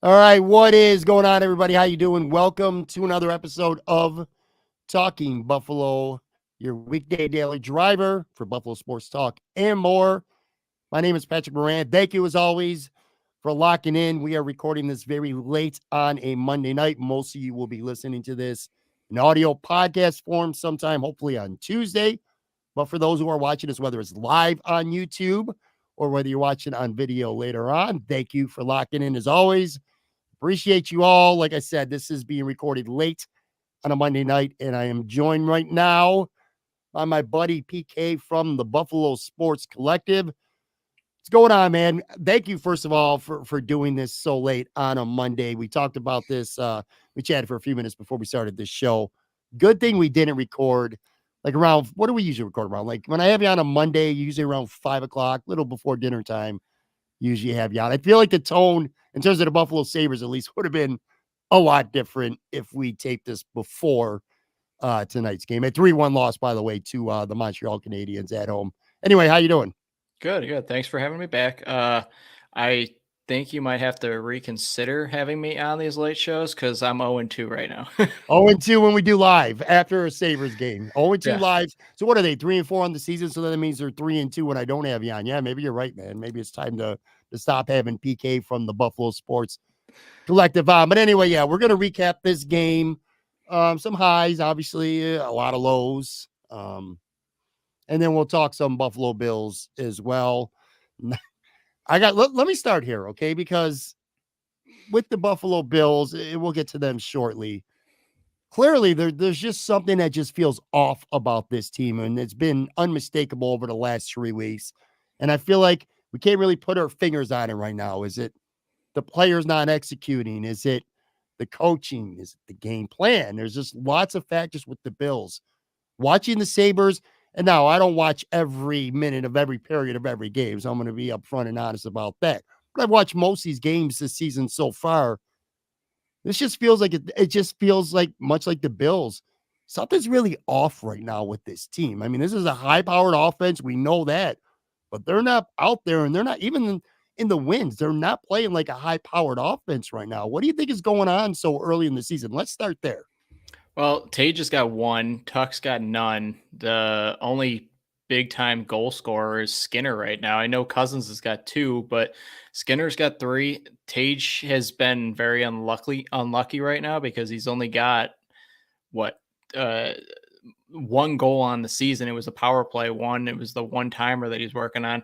All right, what is going on, everybody? How you doing? Welcome to another episode of Talking Buffalo, your weekday daily driver for Buffalo Sports Talk and more. My name is Patrick Moran. Thank you, as always, for locking in. We are recording this very late on a Monday night. Most of you will be listening to this in audio podcast form sometime, hopefully on Tuesday. But for those who are watching this, whether it's live on YouTube or whether you're watching on video later on, thank you for locking in, as always. Appreciate you all. Like I said, this is being recorded late on a Monday night, and I am joined right now by my buddy PK from the Buffalo Sports Collective. What's going on, man? Thank you, first of all, for doing this so late on a Monday. We talked about this. We chatted for a few minutes before we started this show. Good thing we didn't record like around, what do we usually record around? Like when I have you on a Monday, usually around 5 o'clock, a little before dinner time, usually have you on. I feel like the tone in terms of the Buffalo Sabres, at least, would have been a lot different if we taped this before tonight's game. A 3-1 loss, by the way, to the Montreal Canadiens at home. Anyway, how you doing? Good, good. Thanks for having me back. I think you might have to reconsider having me on these late shows because I'm 0-2 right now. 0-2 when we do live after a Sabres game. 0-2 Yeah. live. So what are they? 3-4 on the season. So that means they're 3-2 when I don't have you on. Yeah, maybe you're right, man. Maybe it's time to stop having PK from the Buffalo Sports Collective on. But anyway, yeah, we're gonna recap this game. Some highs, obviously, a lot of lows. And then we'll talk some Buffalo Bills as well. Let me start here, okay? Because with the Buffalo Bills, we'll get to them shortly. Clearly, there's just something that just feels off about this team, and it's been unmistakable over the last 3 weeks. And I feel like we can't really put our fingers on it right now. Is it the players not executing? Is it the coaching? Is it the game plan? There's just lots of factors with the Bills. Watching the Sabres, and now I don't watch every minute of every period of every game, so I'm going to be upfront and honest about that. But I've watched most of these games this season so far. This just feels like it just feels like much like the Bills. Something's really off right now with this team. I mean, this is a high-powered offense. We know that, but they're not out there, and they're not even in the wins. They're not playing like a high-powered offense right now. What do you think is going on so early in the season? Let's start there. Well, Tage has got one, Tuck's got none. The only big time goal scorer is Skinner right now. I know Cousins has got two, but Skinner's got three. Tage has been very unlucky right now because he's only got what uh one goal on the season. It was a power play one. It was the one timer that he's working on.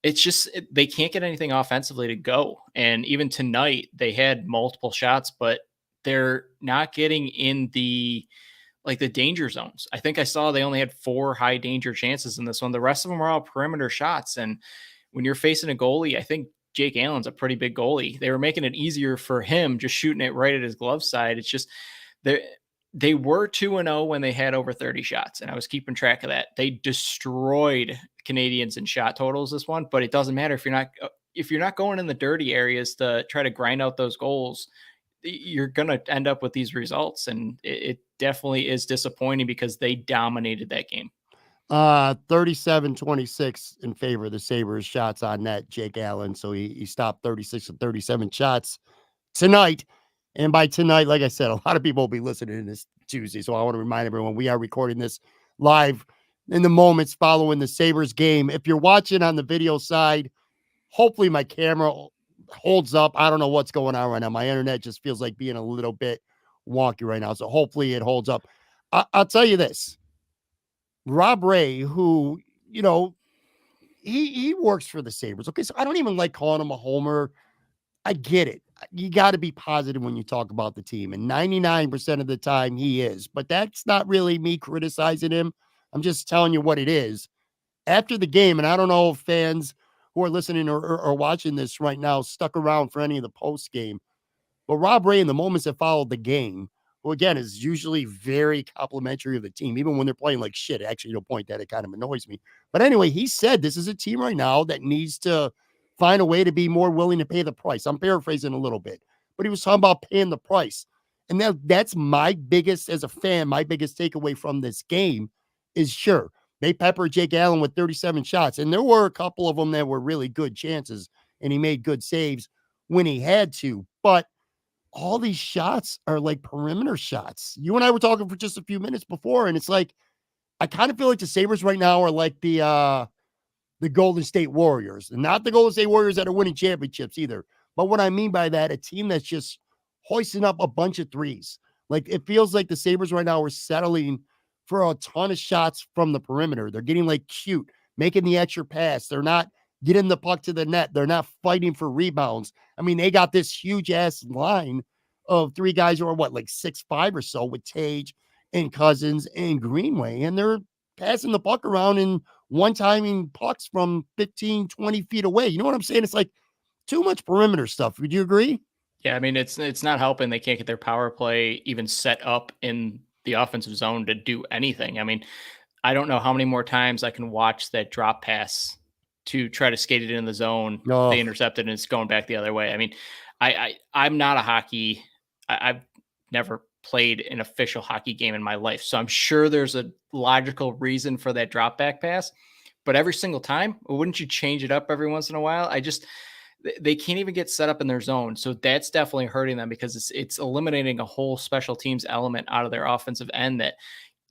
It's just they can't get anything offensively to go. And even tonight, they had multiple shots, but they're not getting in the danger zones. I think I saw they only had 4 high danger chances in this one. The rest of them were all perimeter shots. And when you're facing a goalie, I think Jake Allen's a pretty big goalie. They were making it easier for him just shooting it right at his glove side. It's just they were 2-0 when they had over 30 shots, and I was keeping track of that. They destroyed Canadians in shot totals this one, but it doesn't matter if you're not going in the dirty areas to try to grind out those goals. You're going to end up with these results, and it definitely is disappointing because they dominated that game. 37-26 in favor of the Sabres, shots on net, Jake Allen. So he stopped 36 of 37 shots tonight. And by tonight, like I said, a lot of people will be listening to this Tuesday. So I want to remind everyone we are recording this live in the moments following the Sabres game. If you're watching on the video side, hopefully my camera holds up. I don't know what's going on right now. My internet just feels like being a little bit wonky right now. So hopefully it holds up. I'll tell you this. Rob Ray, who, he works for the Sabres. Okay, so I don't even like calling him a homer. I get it. You got to be positive when you talk about the team. And 99% of the time he is. But that's not really me criticizing him. I'm just telling you what it is. After the game, and I don't know if fans who are listening or watching this right now stuck around for any of the post game, but Rob Ray, in the moments that followed the game, who again is usually very complimentary of the team, even when they're playing like shit. Actually, to a point that it kind of annoys me. But anyway, he said this is a team right now that needs to find a way to be more willing to pay the price. I'm paraphrasing a little bit, but he was talking about paying the price. And that's my biggest, as a fan, my biggest takeaway from this game is sure, they peppered Jake Allen with 37 shots. And there were a couple of them that were really good chances, and he made good saves when he had to. but all these shots are like perimeter shots. You and I were talking for just a few minutes before, and it's like, I kind of feel like the Sabres right now are like the Golden State Warriors, and not the Golden State Warriors that are winning championships either. But what I mean by that, a team that's just hoisting up a bunch of threes. Like, it feels like the Sabres right now are settling for a ton of shots from the perimeter. They're getting like cute, making the extra pass. They're not getting the puck to the net. They're not fighting for rebounds. I mean, they got this huge ass line of three guys who are what, like 6'5" or so, with Tage and Cousins and Greenway, and they're passing the puck around and one-timing pucks from 15, 20 feet away. You know what I'm saying? It's like too much perimeter stuff. Would you agree? Yeah, I mean, it's not helping. They can't get their power play even set up in the offensive zone to do anything. I mean, I don't know how many more times I can watch that drop pass to try to skate it in the zone. Oh, They intercept it and it's going back the other way. I mean, I'm not a hockey. I've never played an official hockey game in my life, so I'm sure there's a logical reason for that drop back pass. But every single time, wouldn't you change it up every once in a while? They can't even get set up in their zone. So that's definitely hurting them because it's eliminating a whole special teams element out of their offensive end that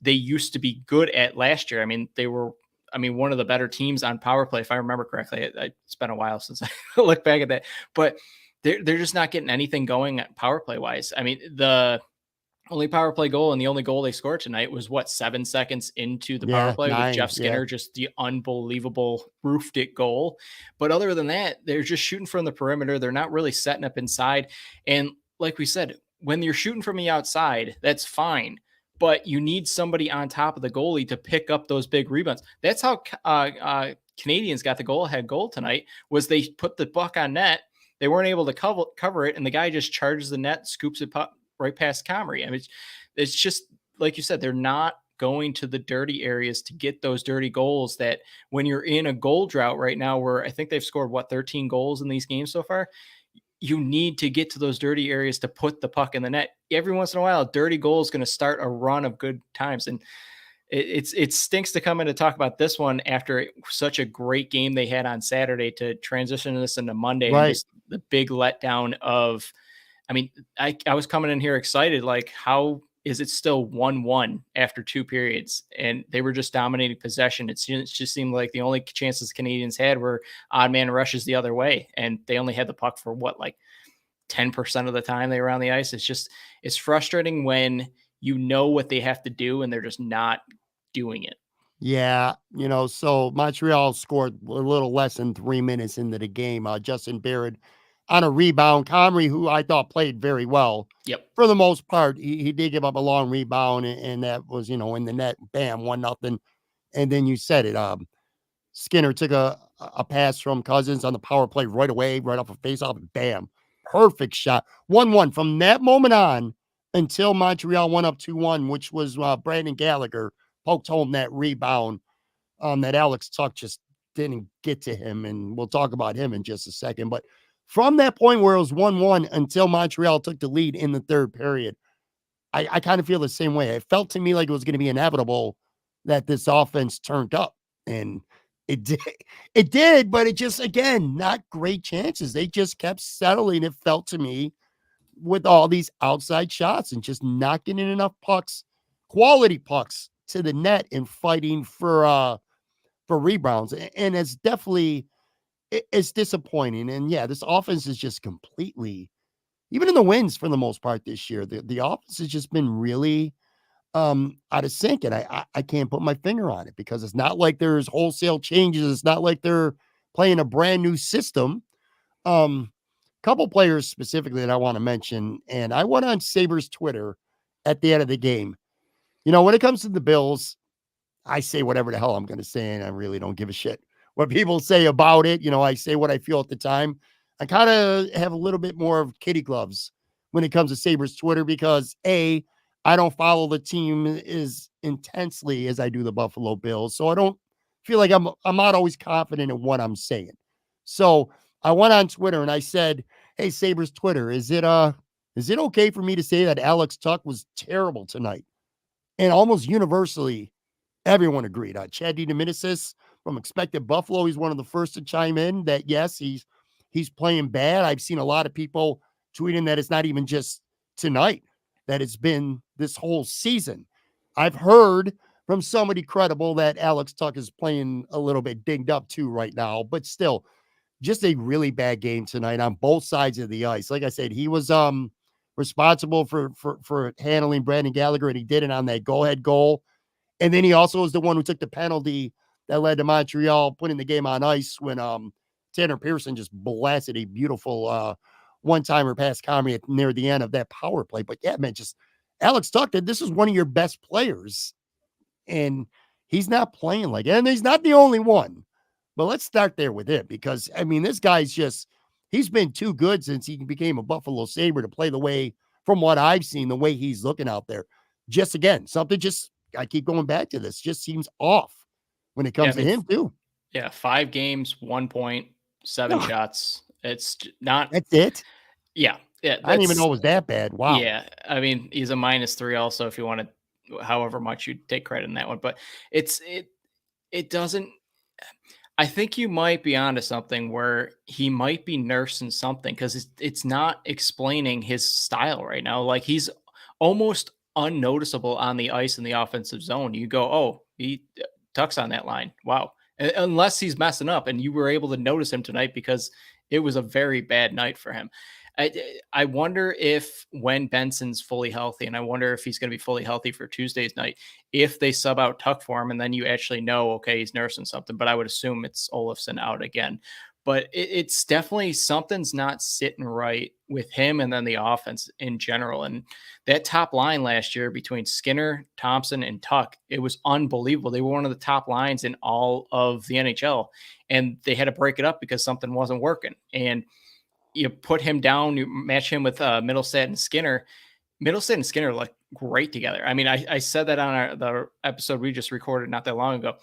they used to be good at last year. I mean, they were, one of the better teams on power play, if I remember correctly. It's been a while since I look back at that, but they're just not getting anything going power play wise. I mean, the only power play goal and the only goal they scored tonight was 7 seconds into the power yeah, play with 9. Jeff Yeah. Skinner, just the unbelievable roofed it goal. But other than that, they're just shooting from the perimeter. They're not really setting up inside. And like we said, when you're shooting from the outside, that's fine. But you need somebody on top of the goalie to pick up those big rebounds. That's how Canadians got the goal-ahead goal tonight, was they put the puck on net. They weren't able to cover it, and the guy just charges the net, scoops it right past Comrie. I mean, it's just like you said, they're not going to the dirty areas to get those dirty goals that when you're in a goal drought right now, where I think they've scored 13 goals in these games so far, you need to get to those dirty areas to put the puck in the net. Every once in a while, a dirty goal is going to start a run of good times. And it stinks to come in to talk about this one after such a great game they had on Saturday, to transition this into Monday and Right. just the big letdown of, I mean, I was coming in here excited, like, how is it still 1-1 after 2 periods? And they were just dominating possession. It just seemed like the only chances Canadians had were odd man rushes the other way. And they only had the puck for 10% of the time they were on the ice. It's frustrating when you know what they have to do and they're just not doing it. Yeah, so Montreal scored a little less than 3 minutes into the game. Justin Barrett on a rebound. Comrie, who I thought played very well. Yep. For the most part, he did give up a long rebound, and that was, in the net. Bam, 1-0. And then you said it. Skinner took a pass from Cousins on the power play right away, right off a faceoff, and bam, perfect shot. 1-1 from that moment on until Montreal went up 2-1, which was Brandon Gallagher poked home that rebound that Alex Tuck just didn't get to him, and we'll talk about him in just a second. But from that point where it was 1-1 until Montreal took the lead in the third period, I kind of feel the same way. It felt to me like it was going to be inevitable that this offense turned up, and it did. It did, but it just, again, not great chances. They just kept settling, it felt to me, with all these outside shots and just not getting enough pucks, quality pucks, to the net and fighting for rebounds. And it's definitely, it's disappointing. And yeah, this offense is just completely, even in the wins for the most part this year, the offense has just been really out of sync. And I can't put my finger on it, because it's not like there's wholesale changes. It's not like they're playing a brand new system. Couple players specifically that I want to mention, and I went on Sabres Twitter at the end of the game. When it comes to the Bills, I say whatever the hell I'm going to say, and I really don't give a shit what people say about it. I say what I feel at the time. I kind of have a little bit more of kitty gloves when it comes to Sabres Twitter, because I don't follow the team as intensely as I do the Buffalo Bills. So I don't feel like I'm not always confident in what I'm saying. So I went on Twitter and I said, "Hey, Sabres Twitter, is it okay for me to say that Alex Tuck was terrible tonight?" And almost universally, everyone agreed. Chad DeMonicis from Expected Buffalo, he's one of the first to chime in that, yes, he's playing bad. I've seen a lot of people tweeting that it's not even just tonight, that it's been this whole season. I've heard from somebody credible that Alex Tuch is playing a little bit dinged up too right now, but still, just a really bad game tonight on both sides of the ice. Like I said, he was responsible for handling Brandon Gallagher, and he did it on that go-ahead goal. And then he also was the one who took the penalty that led to Montreal putting the game on ice when Tanner Pearson just blasted a beautiful one-timer past Comrie near the end of that power play. But yeah, man, just Alex Tuch, this is one of your best players, and he's not playing like it. And he's not the only one. But let's start there with it, because, I mean, this guy's just, he's been too good since he became a Buffalo Sabre to play the way, from what I've seen, the way he's looking out there. Just again, something just, I keep going back to this, just seems off when it comes to him too. Yeah, 5 games, 1 point, 7 shots. It's not. That's it. Yeah. I didn't even know it was that bad. Wow. Yeah. I mean, he's a -3 also, if you want to, however much you take credit in that one. But it doesn't. I think you might be onto something where he might be nursing something, because it's not explaining his style right now. Like, he's almost unnoticeable on the ice in the offensive zone. You go, oh, he tucks on that line. Wow. Unless he's messing up, and you were able to notice him tonight because it was a very bad night for him. I wonder if, when Benson's fully healthy, and I wonder if he's going to be fully healthy for Tuesday's night, if they sub out Tuck for him, and then you actually know, okay, he's nursing something. But I would assume it's Olofsson out again. But it's definitely, something's not sitting right with him, and then the offense in general. And that top line last year between Skinner, Thompson, and Tuck, it was unbelievable. They were one of the top lines in all of the NHL, and they had to break it up because something wasn't working. And you put him down, you match him with Middlestat and Skinner. Middlestat and Skinner look great together. I mean, I said that on the episode we just recorded not that long ago.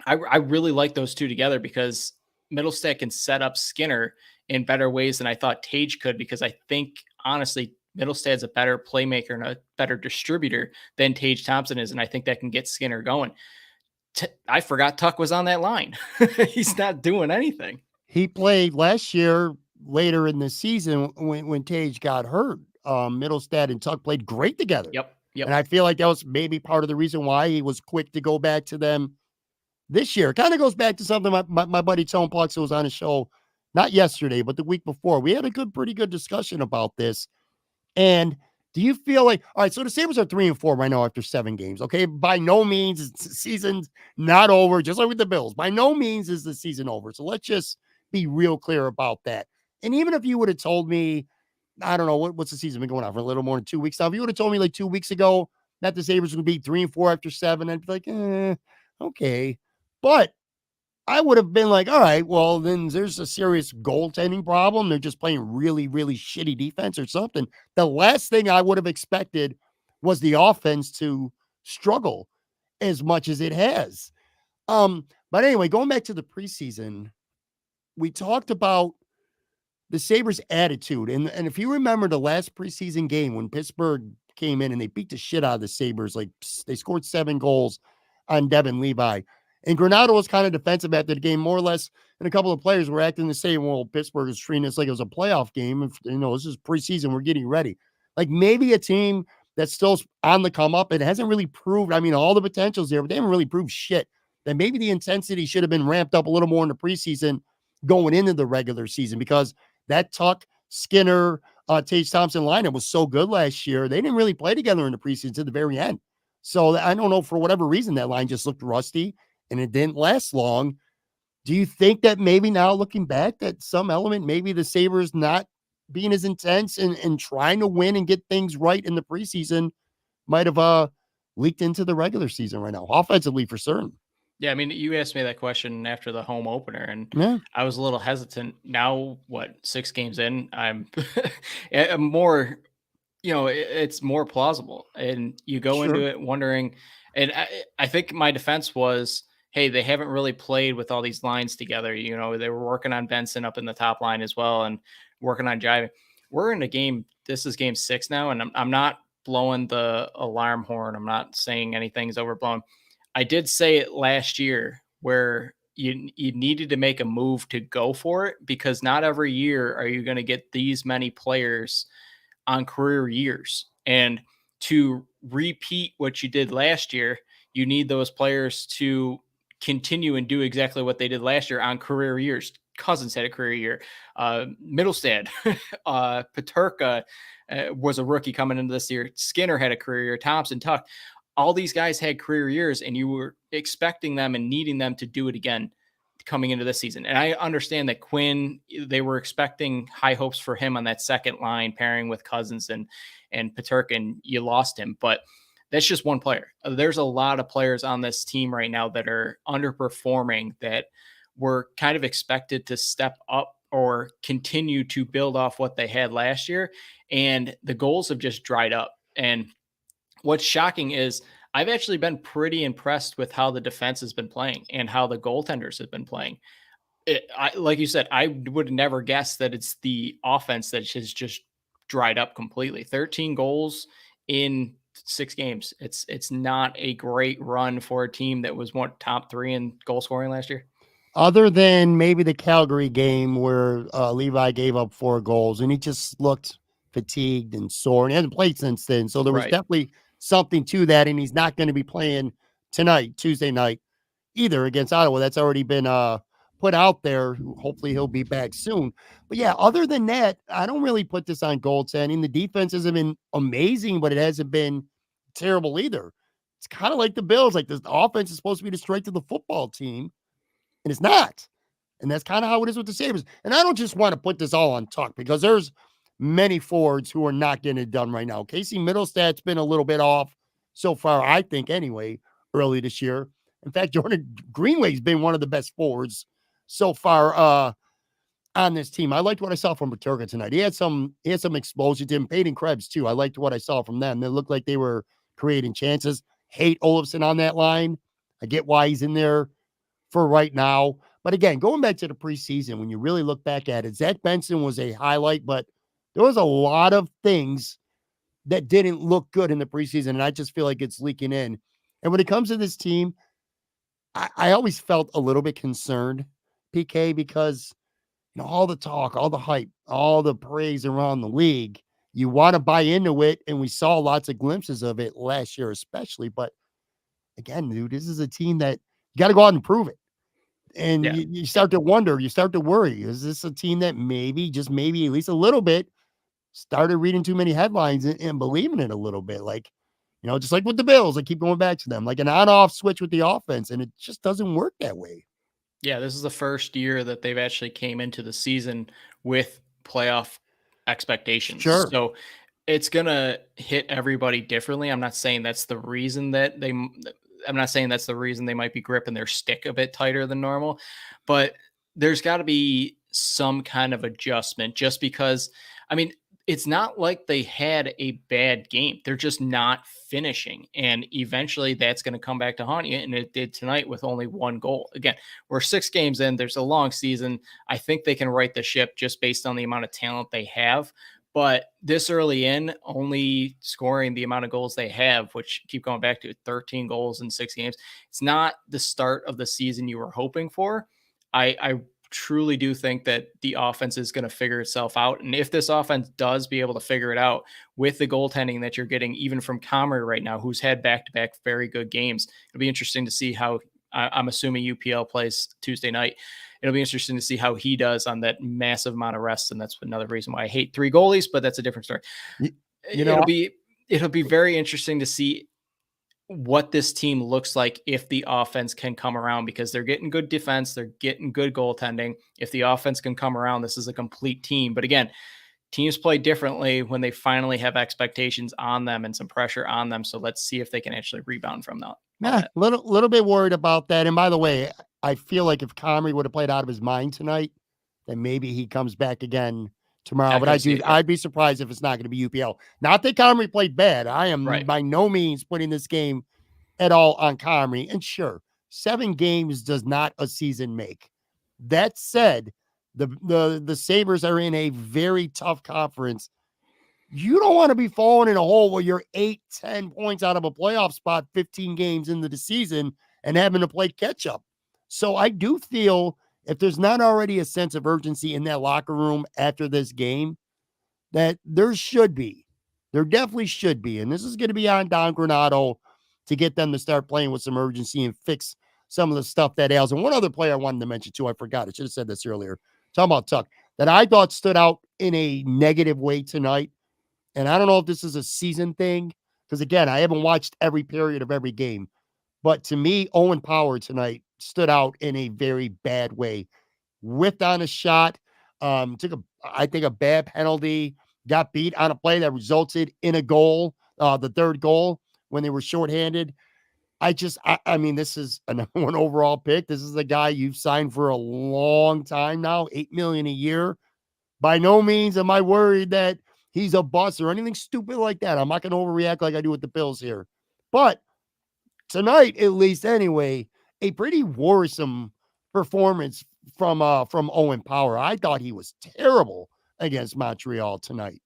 I really like those two together, because Middlestat can set up Skinner in better ways than I thought Tage could, because I think, honestly, Middlestat's a better playmaker and a better distributor than Tage Thompson is, and I think that can get Skinner going. I forgot Tuck was on that line. He's not doing anything. He played last year later in the season when Tage got hurt. Middlestat and Tuck played great together. Yep. And I feel like that was maybe part of the reason why he was quick to go back to them this year. It kind of goes back to something my buddy Tone Plux was on his show, not yesterday, but the week before. We had a pretty good discussion about this. And do you feel like, all right, so the Sabres are 3-4 right now after 7 games. Okay. By no means is the season's not over, just like with the Bills. By no means is the season over. So let's just be real clear about that. And even if you would have told me, I don't know, what's the season been going on for a little more than 2 weeks now. If you would have told me like 2 weeks ago that the Sabres would be 3-4 after 7, I'd be like, okay. But I would have been like, all right, well, then there's a serious goaltending problem. They're just playing really, really shitty defense or something. The last thing I would have expected was the offense to struggle as much as it has. But anyway, going back to the preseason, we talked about the Sabres' attitude. And if you remember the last preseason game when Pittsburgh came in and they beat the shit out of the Sabres, like they scored 7 goals on Devin Levi. And Granato was kind of defensive after the game, more or less. And a couple of players were acting the same. Well, Pittsburgh is treating this like it was a playoff game. If, this is preseason, we're getting ready. Like maybe a team that's still on the come up and hasn't really proved, I mean, all the potential's there, but they haven't really proved shit. That maybe the intensity should have been ramped up a little more in the preseason going into the regular season, because that Tuck, Skinner, Tage Thompson lineup was so good last year. They didn't really play together in the preseason to the very end. So I don't know, for whatever reason, that line just looked rusty and it didn't last long. Do you think that maybe now looking back that some element, maybe the Sabres not being as intense and trying to win and get things right in the preseason might have leaked into the regular season right now, offensively for certain? Yeah, I mean, you asked me that question after the home opener, and Yeah. I was a little hesitant. Now, 6 games in, I'm I'm more, it's more plausible. And you go into it wondering, and I think my defense was, hey, they haven't really played with all these lines together. They were working on Benson up in the top line as well and working on jiving. We're in a game. This is game 6 now, and I'm not blowing the alarm horn. I'm not saying anything's overblown. I did say it last year where you needed to make a move to go for it, because not every year are you going to get these many players on career years. And to repeat what you did last year, you need those players to continue and do exactly what they did last year on career years. Cousins had a career year. Middlestad, Paterka was a rookie coming into this year. Skinner had a career year. Thompson, Tuck. All these guys had career years, and you were expecting them and needing them to do it again coming into this season. And I understand that Quinn, they were expecting high hopes for him on that second line pairing with Cousins and Paterka, and you lost him. But that's just one player. There's a lot of players on this team right now that are underperforming that were kind of expected to step up or continue to build off what they had last year. And the goals have just dried up. And what's shocking is I've actually been pretty impressed with how the defense has been playing and how the goaltenders have been playing. Like you said, I would never guess that it's the offense that has just dried up completely. 13 goals in 6 games. It's not a great run for a team that was top 3 in goal scoring last year. Other than maybe the Calgary game where Levi gave up 4 goals and he just looked fatigued and sore, and he hasn't played since then. So there was definitely something to that, and he's not going to be playing tonight, Tuesday night, either against Ottawa. That's already been put out there. Hopefully he'll be back soon. But yeah, other than that, I don't really put this on goaltending. The defense hasn't been amazing, but it hasn't been terrible either. It's kind of like the Bills. Like, this offense is supposed to be the strength of the football team, and it's not. And that's kind of how it is with the Sabres. And I don't just want to put this all on Tuck, because there's many forwards who are not getting it done right now. Casey Middlestad's been a little bit off so far, I think, anyway, early this year. In fact, Jordan Greenway's been one of the best forwards so far on this team. I liked what I saw from Paterka tonight. He had some explosions. Him, Peyton Krebs too. I liked what I saw from them. They looked like they were creating chances. Hate Olofsson on that line. I get why he's in there for right now. But again, going back to the preseason, when you really look back at it, Zach Benson was a highlight, but there was a lot of things that didn't look good in the preseason, and I just feel like it's leaking in. And when it comes to this team, I always felt a little bit concerned, PK, because all the talk, all the hype, all the praise around the league, you want to buy into it, and we saw lots of glimpses of it last year especially. But again, dude, this is a team that you got to go out and prove it. And you start to wonder, you start to worry, is this a team that maybe, just maybe at least a little bit, started reading too many headlines and believing it a little bit? Like, just like with the Bills, I keep going back to them, like an on-off switch with the offense, and it just doesn't work that way. Yeah, this is the first year that they've actually came into the season with playoff expectations. Sure. So it's going to hit everybody differently. I'm not saying that's the reason they might be gripping their stick a bit tighter than normal, but there's got to be some kind of adjustment, just because, it's not like they had a bad game. They're just not finishing. And eventually that's going to come back to haunt you. And it did tonight with only 1 goal. Again, we're 6 games in. There's a long season. I think they can right the ship just based on the amount of talent they have. But this early in, only scoring the amount of goals they have, which keep going back to 13 goals in 6 games, it's not the start of the season you were hoping for. I truly do think that the offense is going to figure itself out. And if this offense does be able to figure it out with the goaltending that you're getting, even from Comrie right now, who's had back-to-back very good games, it'll be interesting to see how, I'm assuming UPL plays Tuesday night. It'll be interesting to see how he does on that massive amount of rest. And that's another reason why I hate 3 goalies, but that's a different story. It'll be very interesting to see what this team looks like if the offense can come around, because they're getting good defense, they're getting good goaltending. If the offense can come around, this is a complete team. But again, teams play differently when they finally have expectations on them and some pressure on them. So let's see if they can actually rebound from that. Yeah, little bit worried about that. And by the way, I feel like if Comrie would have played out of his mind tonight, then maybe he comes back again tomorrow. But I'd be surprised if it's not going to be UPL. Not that Comrie played bad. I am by no means putting this game at all on Comrie. And sure, 7 games does not a season make. That said, the Sabres are in a very tough conference. You don't want to be falling in a hole where you're 8-10 points out of a playoff spot 15 games into the season and having to play catch up. So I do feel if there's not already a sense of urgency in that locker room after this game, that there should be. There definitely should be. And this is going to be on Don Granato to get them to start playing with some urgency and fix some of the stuff that ails. And one other player I wanted to mention too, I forgot. I should have said this earlier. Talking about Tuck, that I thought stood out in a negative way tonight. And I don't know if this is a season thing, because again, I haven't watched every period of every game. But to me, Owen Power tonight stood out in a very bad way. Whiffed on a shot, took I think a bad penalty, got beat on a play that resulted in a goal, the third goal when they were shorthanded. I mean, this is a number one overall pick. This is a guy you've signed for a long time now, $8 million a year. By no means am I worried that he's a bust or anything stupid like that. I'm not going to overreact like I do with the Bills here. But tonight, at least anyway, a pretty worrisome performance from Owen Power. I thought he was terrible against Montreal tonight.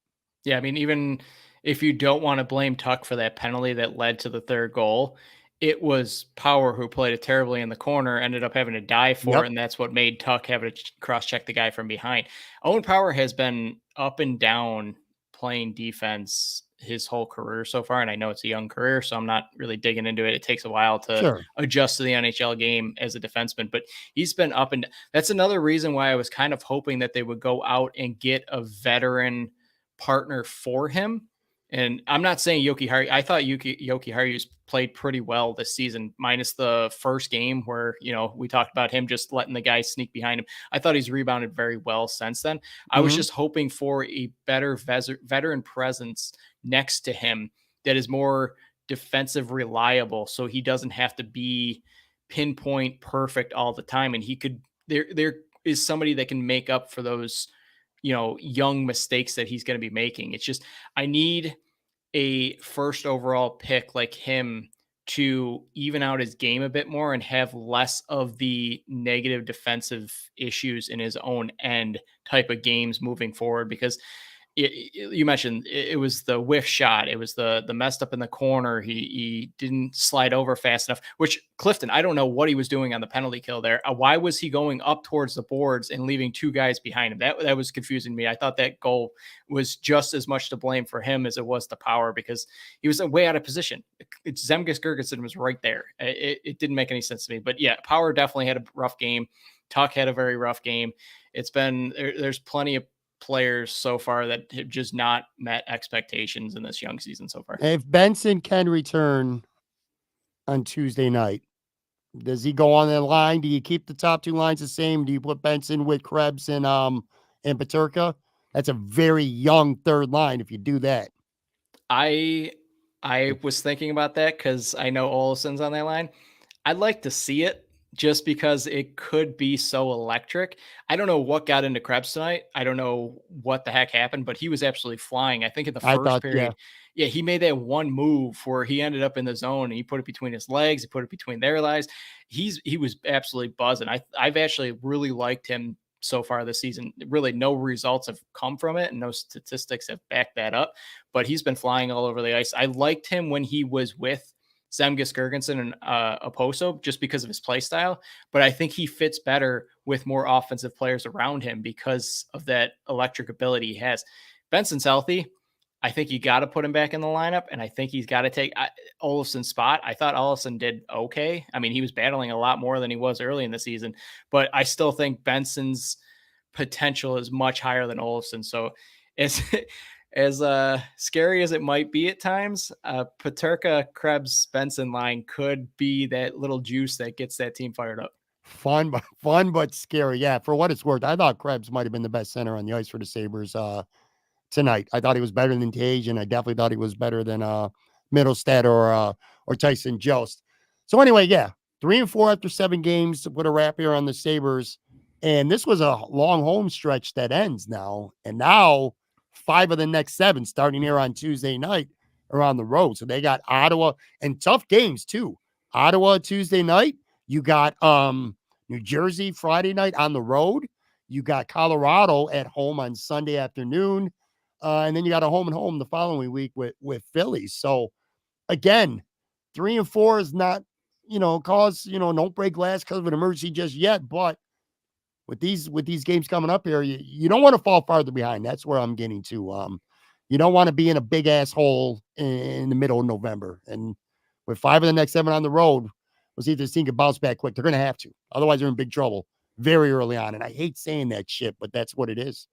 Yeah, I mean, even if you don't want to blame Tuck for that penalty that led to the third goal, it was Power who played it terribly in the corner, ended up having to dive for Yep. it, and that's what made Tuck have to cross-check the guy from behind. Owen Power has been up and down playing defense his whole career so far, and I know it's a young career, so I'm not really digging into it. It takes a while to Sure. adjust to the NHL game as a defenseman, but he's been up and that's another reason why I was kind of hoping that they would go out and get a veteran partner for him. And I'm not saying Yoki Haru. I thought Yoki Haru's played pretty well this season, minus the first game where, we talked about him just letting the guys sneak behind him. I thought he's rebounded very well since then. I was just hoping for a better veteran presence next to him that is more defensive reliable, so he doesn't have to be pinpoint perfect all the time. And he could, there is somebody that can make up for those young mistakes that he's going to be making. It's just, I need a first overall pick like him to even out his game a bit more and have less of the negative defensive issues in his own end type of games moving forward. Because you mentioned it was the whiff shot. It was the messed up in the corner. He didn't slide over fast enough, which Clifton, I don't know what he was doing on the penalty kill there. Why was he going up towards the boards and leaving two guys behind him? That was confusing me. I thought that goal was just as much to blame for him as it was the Power, because he was way out of position. Zemgus Girgensson was right there. It didn't make any sense to me, but yeah, Power definitely had a rough game. Tuck had a very rough game. It's been, there's plenty of players so far that have just not met expectations in this young season so far. If Benson can return on Tuesday night, does he go on that line? Do you keep the top two lines the same? Do you put Benson with Krebs and Peterka? That's a very young third line if you do that. I was thinking about that because I know Olsen's on that line. I'd like to see it just because it could be so electric. I don't know what got into Krebs tonight. I don't know what the heck happened, but he was absolutely flying. I think in the first period, yeah, he made that one move where he ended up in the zone and he put it between his legs. He put it between their legs. He was absolutely buzzing. I've actually really liked him so far this season. Really, no results have come from it, and no statistics have backed that up. But he's been flying all over the ice. I liked him when he was with Zemgus Girgensson and Oposo just because of his play style, but I think he fits better with more offensive players around him because of that electric ability he has. Benson's healthy. I think you got to put him back in the lineup, and I think he's got to take Olofsson's spot. I thought Olofsson did okay. I mean, he was battling a lot more than he was early in the season, but I still think Benson's potential is much higher than Olofsson. So as scary as it might be at times, Peterka, Krebs, Benson line could be that little juice that gets that team fired up. Fun, but scary. Yeah, for what it's worth, I thought Krebs might have been the best center on the ice for the Sabres tonight. I thought he was better than Tage, and I definitely thought he was better than Middlestad or Tyson Jost. So anyway, yeah, 3-4 after 7 games to put a wrap here on the Sabres. And this was a long home stretch that ends now. And now 5 of the next 7 starting here on Tuesday night are on the road. So they got Ottawa and tough games too. Ottawa Tuesday night. You got New Jersey Friday night on the road. You got Colorado at home on Sunday afternoon. And then you got a home and home the following week with Philly. So again, 3-4 is not cause, don't break glass because of an emergency just yet. But with these games coming up here, you don't want to fall farther behind. That's where I'm getting to. You don't want to be in a big ass hole in the middle of November. And with 5 of the next 7 on the road, we'll see if this team can bounce back quick. They're going to have to. Otherwise, they're in big trouble very early on. And I hate saying that shit, but that's what it is.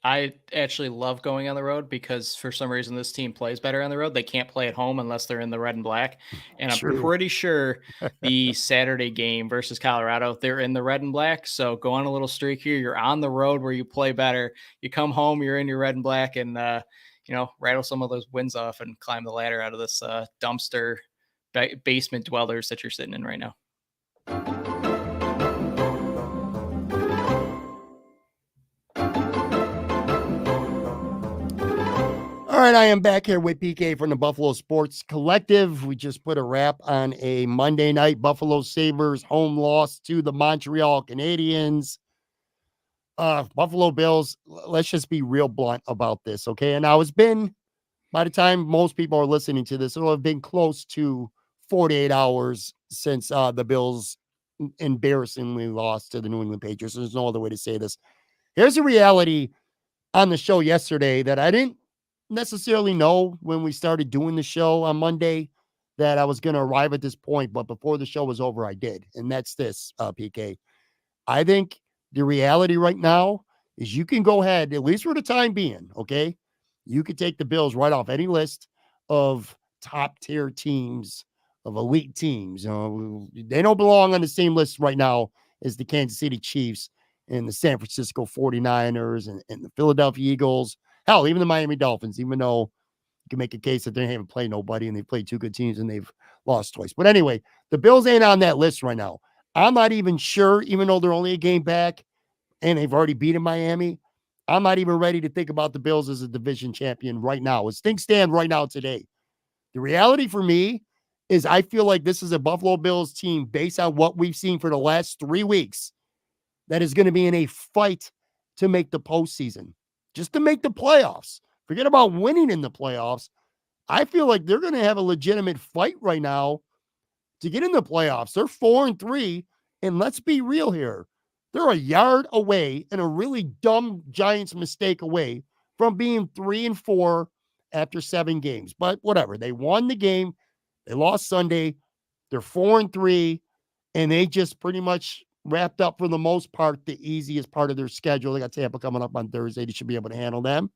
I actually love going on the road because for some reason this team plays better on the road. They can't play at home unless they're in the red and black. And I'm True. pretty sure the Saturday game versus Colorado, they're in the red and black. So go on a little streak here. You're on the road where you play better. You come home, you're in your red and black, and rattle some of those wins off and climb the ladder out of this dumpster basement dwellers that you're sitting in right now. All right, I am back here with PK from the Buffalo Sports Collective. We just put a wrap on a Monday night Buffalo Sabres home loss to the Montreal Canadiens. Buffalo Bills, let's just be real blunt about this, okay? And now it's been, by the time most people are listening to this, it'll have been close to 48 hours since the Bills embarrassingly lost to the New England Patriots. There's no other way to say this. Here's a reality on the show yesterday that I didn't necessarily know when we started doing the show on Monday that I was going to arrive at this point, but before the show was over, I did. And that's this, PK. I think the reality right now is you can go ahead, at least for the time being, okay? You could take the Bills right off any list of top tier teams, of elite teams. They don't belong on the same list right now as the Kansas City Chiefs and the San Francisco 49ers and the Philadelphia Eagles. Hell, even the Miami Dolphins, even though you can make a case that they haven't played nobody and they played 2 good teams and they've lost twice. But anyway, the Bills ain't on that list right now. I'm not even sure, even though they're only a game back and they've already beaten Miami, I'm not even ready to think about the Bills as a division champion right now. As things stand right now today, the reality for me is I feel like this is a Buffalo Bills team based on what we've seen for the last 3 weeks that is going to be in a fight to make the postseason. Just to make the playoffs. Forget about winning in the playoffs. I feel like they're going to have a legitimate fight right now to get in the playoffs. They're 4-3, and let's be real here. They're a yard away and a really dumb Giants mistake away from being 3-4 after 7 games. But whatever. They won the game. They lost Sunday. They're 4-3, and they just pretty much wrapped up for the most part the easiest part of their schedule. They got Tampa coming up on Thursday. They should be able to handle them.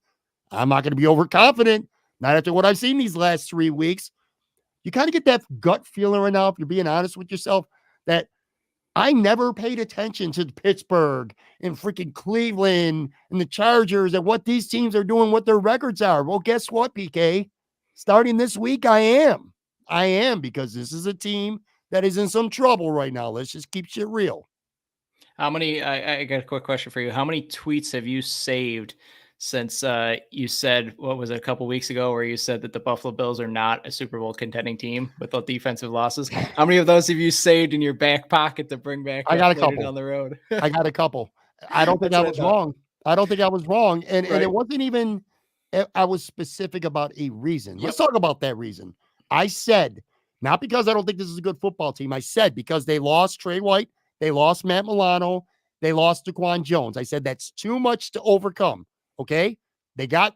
I'm not going to be overconfident, not after what I've seen these last 3 weeks. You kind of get that gut feeling right now, if you're being honest with yourself, that I never paid attention to Pittsburgh and freaking Cleveland and the Chargers and what these teams are doing, what their records are. Well, guess what, PK? Starting this week, I am. Because this is a team that is in some trouble right now. Let's just keep shit real. How many, I got a quick question for you. How many tweets have you saved since you said, what was it, a couple weeks ago, where you said that the Buffalo Bills are not a Super Bowl contending team with the defensive losses? How many of those have you saved in your back pocket to bring back I got a couple down the road? I got a couple. I don't think I was wrong. I don't think I was wrong. And it wasn't even, I was specific about a reason. Let's talk about that reason. I said, not because I don't think this is a good football team. I said, because they lost Trey White, they lost Matt Milano, they lost DaQuan Jones. I said, that's too much to overcome. Okay. They got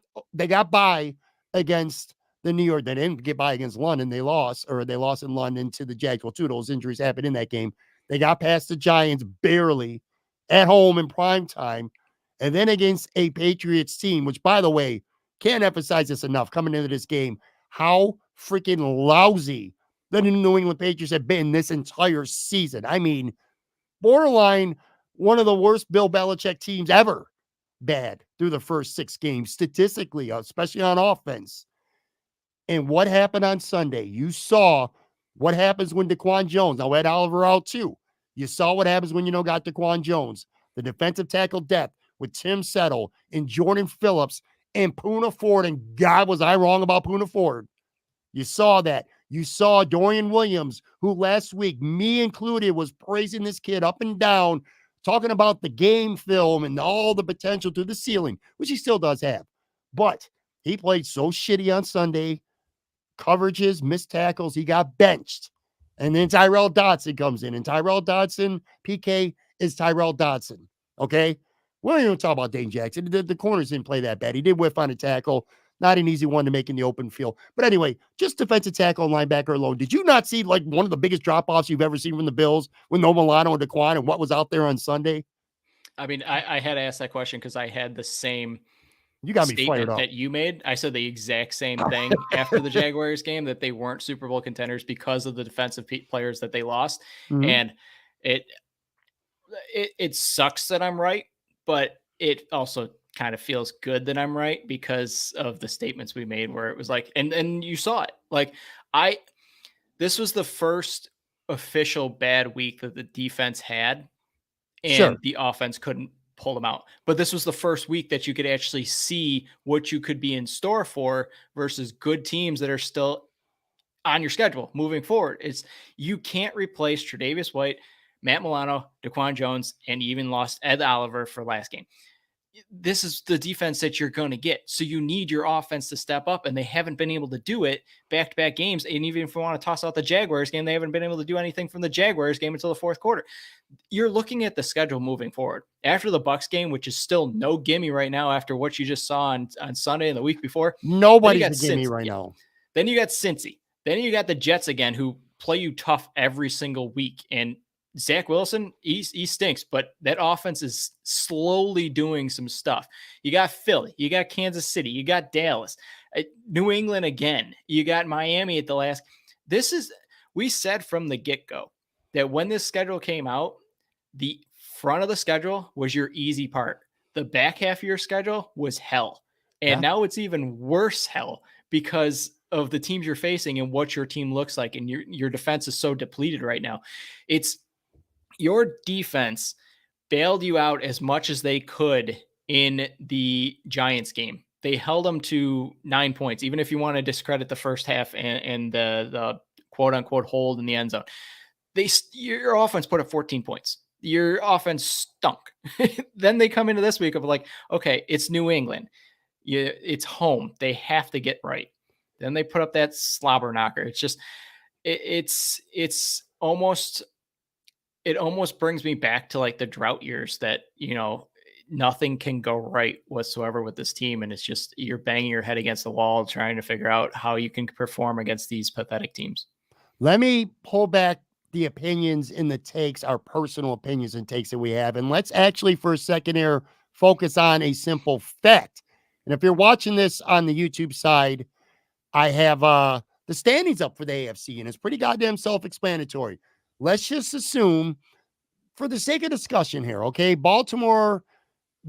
by against the New York. They didn't get by against London. They lost in London to the Jags. Well, 2 of those injuries happened in that game. They got past the Giants barely at home in prime time. And then against a Patriots team, which, by the way, can't emphasize this enough coming into this game, how freaking lousy the New England Patriots have been this entire season. I mean, borderline one of the worst Bill Belichick teams ever bad through the first 6 games, statistically, especially on offense. And what happened on Sunday? You saw what happens when DaQuan Jones, now we had Oliver out too. You saw what happens when got DaQuan Jones, the defensive tackle depth with Tim Settle and Jordan Phillips and Poona Ford. And God, was I wrong about Poona Ford? You saw that. You saw Dorian Williams, who last week, me included, was praising this kid up and down, talking about the game film and all the potential to the ceiling, which he still does have. But he played so shitty on Sunday. Coverages, missed tackles. He got benched. And then Tyrell Dodson comes in, and Tyrell Dodson, PK, is Tyrell Dodson. Okay? We don't even talk about Dane Jackson. The corners didn't play that bad. He did whiff on a tackle. Not an easy one to make in the open field. But anyway, just defensive tackle and linebacker alone. Did you not see like one of the biggest drop-offs you've ever seen from the Bills with No Milano and Daquan and what was out there on Sunday? I mean, I had to ask that question because I had the same You got me fired statement up. that you made. I said the exact same thing after the Jaguars game, that they weren't Super Bowl contenders because of the defensive players that they lost. Mhm. And it sucks that I'm right, but it also kind of feels good that I'm right because of the statements we made where it was like, and you saw it. Like this was the first official bad week that the defense had, and Sure. the offense couldn't pull them out. But this was the first week that you could actually see what you could be in store for versus good teams that are still on your schedule moving forward. You can't replace Tre'Davious White, Matt Milano, Daquan Jones, and you even lost Ed Oliver for last game. This is the defense that you're going to get. So you need your offense to step up, and they haven't been able to do it back-to-back games. And even if we want to toss out the Jaguars game, they haven't been able to do anything from the Jaguars game until the fourth quarter. You're looking at the schedule moving forward. After the Bucs game, which is still no gimme right now after what you just saw on Sunday and the week before. Nobody's a gimme right now. Then you got Cincy. Then you got the Jets again, who play you tough every single week. And Zach Wilson, he stinks, but that offense is slowly doing some stuff. You got Philly, you got Kansas City, you got Dallas, New England again, you got Miami at the last. We said from the get-go that when this schedule came out, the front of the schedule was your easy part. The back half of your schedule was hell. And now it's even worse hell because of the teams you're facing and what your team looks like. And your defense is so depleted right now. It's your defense bailed you out as much as they could in the Giants game. They held them to 9 points, even if you want to discredit the first half and the quote unquote hold in the end zone. Your offense put up 14 points. Your offense stunk. Then they come into this week of like, okay, it's New England. It's home. They have to get right. Then they put up that slobber knocker. It's just, it's almost, it almost brings me back to like the drought years that, nothing can go right whatsoever with this team. And it's just, you're banging your head against the wall, trying to figure out how you can perform against these pathetic teams. Let me pull back the opinions and the takes, our personal opinions and takes that we have. And let's actually for a second here, focus on a simple fact. And if you're watching this on the YouTube side, I have the standings up for the AFC, and it's pretty goddamn self-explanatory. Let's just assume, for the sake of discussion here, okay, Baltimore,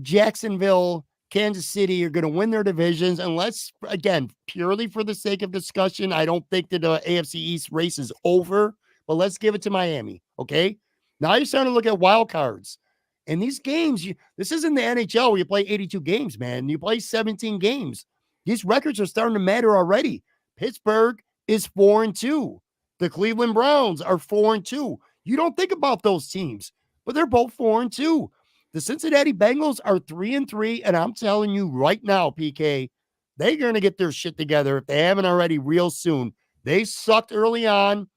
Jacksonville, Kansas City are going to win their divisions. And let's, again, purely for the sake of discussion, I don't think that the AFC East race is over, but let's give it to Miami, okay? Now you're starting to look at wild cards. And these games, this isn't the NHL where you play 82 games, man. You play 17 games. These records are starting to matter already. Pittsburgh is 4-2. The Cleveland Browns are 4-2. You don't think about those teams, but they're both 4-2. The Cincinnati Bengals are 3-3, and I'm telling you right now, PK, they're going to get their shit together if they haven't already real soon. They sucked early on.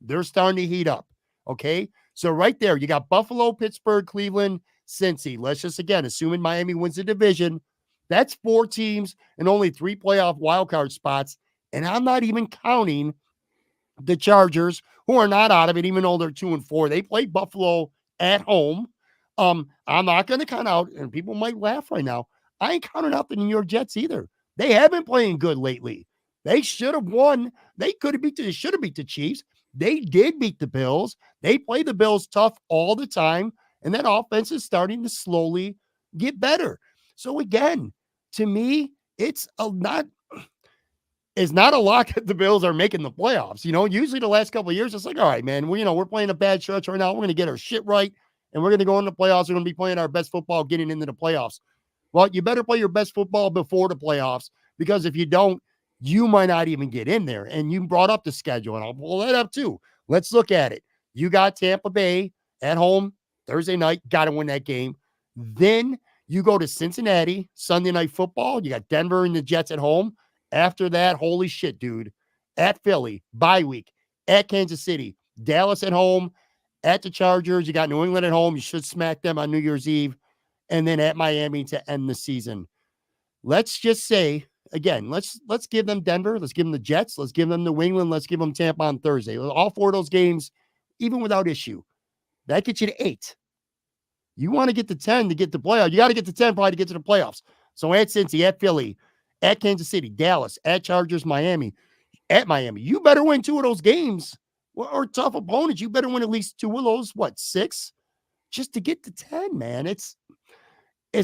They're starting to heat up, okay? So right there, you got Buffalo, Pittsburgh, Cleveland, Cincy. Let's just, again, assuming Miami wins the division, that's 4 teams and only 3 playoff wildcard spots, and I'm not even counting the Chargers, who are not out of it, even though they're 2-4. They played Buffalo at home. I'm not going to count out, and people might laugh right now, I ain't counting out the New York Jets either. They have been playing good lately. They should have won. They should have beat the Chiefs. They did beat the Bills. They play the Bills tough all the time, and that offense is starting to slowly get better. So again, to me, it's not a lock that the Bills are making the playoffs. Usually the last couple of years, it's like, all right, man, we're playing a bad stretch right now. We're going to get our shit right, and we're going to go into the playoffs. We're going to be playing our best football getting into the playoffs. Well, you better play your best football before the playoffs, because if you don't, you might not even get in there. And you brought up the schedule, and I'll pull that up too. Let's look at it. You got Tampa Bay at home Thursday night. Got to win that game. Then you go to Cincinnati, Sunday Night Football. You got Denver and the Jets at home. After that, holy shit, dude. At Philly, bye week. At Kansas City, Dallas at home, at the Chargers. You got New England at home. You should smack them on New Year's Eve. And then at Miami to end the season. Let's just say, again, let's give them Denver. Let's give them the Jets. Let's give them New England. Let's give them Tampa on Thursday. All 4 of those games, even without issue. That gets you to 8. You want to get to 10 to get to playoffs. You got to get to 10 probably to get to the playoffs. So at Cincy, at Philly, at Kansas City, Dallas, at Chargers, Miami, at Miami. You better win 2 of those games or tough opponents. You better win at least 2 of those, 6? Just to get to 10, man. It's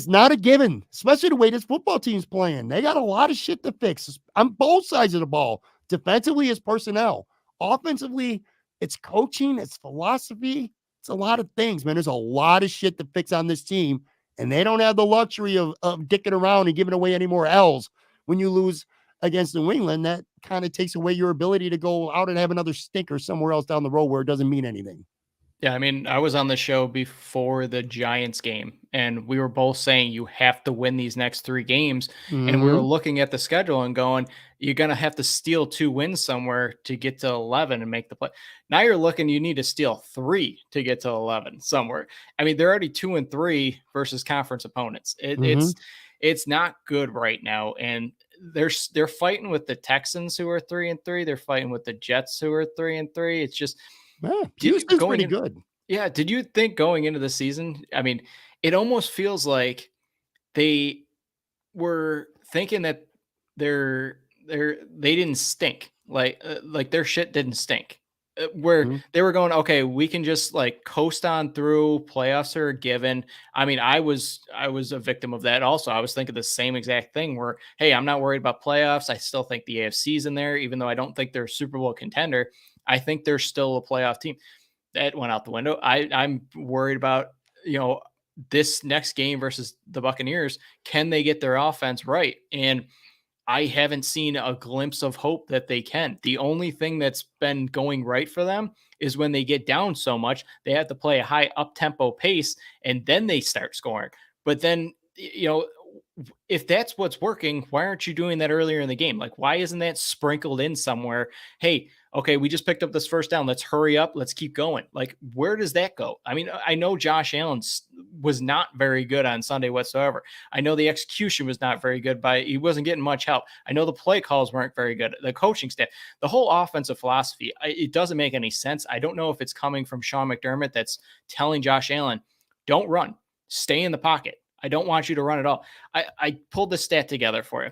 not a given, especially the way this football team's playing. They got a lot of shit to fix on both sides of the ball. Defensively, it's personnel. Offensively, it's coaching, it's philosophy. It's a lot of things, man. There's a lot of shit to fix on this team, and they don't have the luxury of dicking around and giving away any more L's when you lose against New England. That kind of takes away your ability to go out and have another stinker somewhere else down the road where it doesn't mean anything. Yeah, I mean, I was on the show before the Giants game, and we were both saying you have to win these next 3 games. Mm-hmm. And we were looking at the schedule and going, you're going to have to steal 2 wins somewhere to get to 11 and make the play. Now you're looking, you need to steal 3 to get to 11 somewhere. I mean, they're already 2-3 versus conference opponents. It's not good right now. And they're fighting with the Texans who are 3-3. They're fighting with the Jets who are 3-3. It's just, yeah, Houston's pretty good. Yeah. Did you think going into the season? I mean, it almost feels like they were thinking that they didn't stink. Like their shit didn't stink. Where they were going, okay, we can just coast on through. Playoffs are a given. I mean, I was a victim of that also. I was thinking the same exact thing where, hey, I'm not worried about playoffs. I still think the AFC's in there, even though I don't think they're a Super Bowl contender. I think they're still a playoff team. That went out the window. I'm worried about, this next game versus the Buccaneers. Can they get their offense right? And I haven't seen a glimpse of hope that they can. The only thing that's been going right for them is when they get down so much, they have to play a high up-tempo pace, and then they start scoring. But then, if that's what's working, why aren't you doing that earlier in the game? Why isn't that sprinkled in somewhere? Hey, okay, we just picked up this first down. Let's hurry up. Let's keep going. Where does that go? I mean, I know Josh Allen was not very good on Sunday whatsoever. I know the execution was not very good. He wasn't getting much help. I know the play calls weren't very good. The coaching staff, the whole offensive philosophy, it doesn't make any sense. I don't know if it's coming from Sean McDermott that's telling Josh Allen, don't run, stay in the pocket. I don't want you to run at all. I pulled the stat together for you,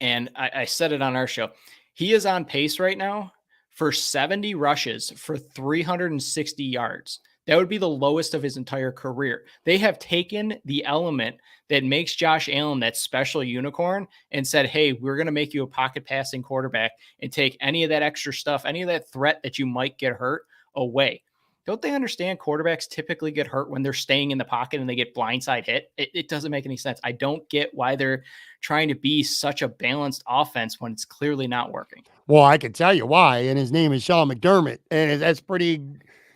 and I said it on our show. He is on pace right now for 70 rushes for 360 yards. That would be the lowest of his entire career. They have taken the element that makes Josh Allen that special unicorn and said, hey, we're going to make you a pocket passing quarterback and take any of that extra stuff, any of that threat that you might get hurt away. Don't they understand quarterbacks typically get hurt when they're staying in the pocket and they get blindside hit? It doesn't make any sense. I don't get why they're trying to be such a balanced offense when it's clearly not working. Well, I can tell you why, and his name is Sean McDermott, and that's pretty,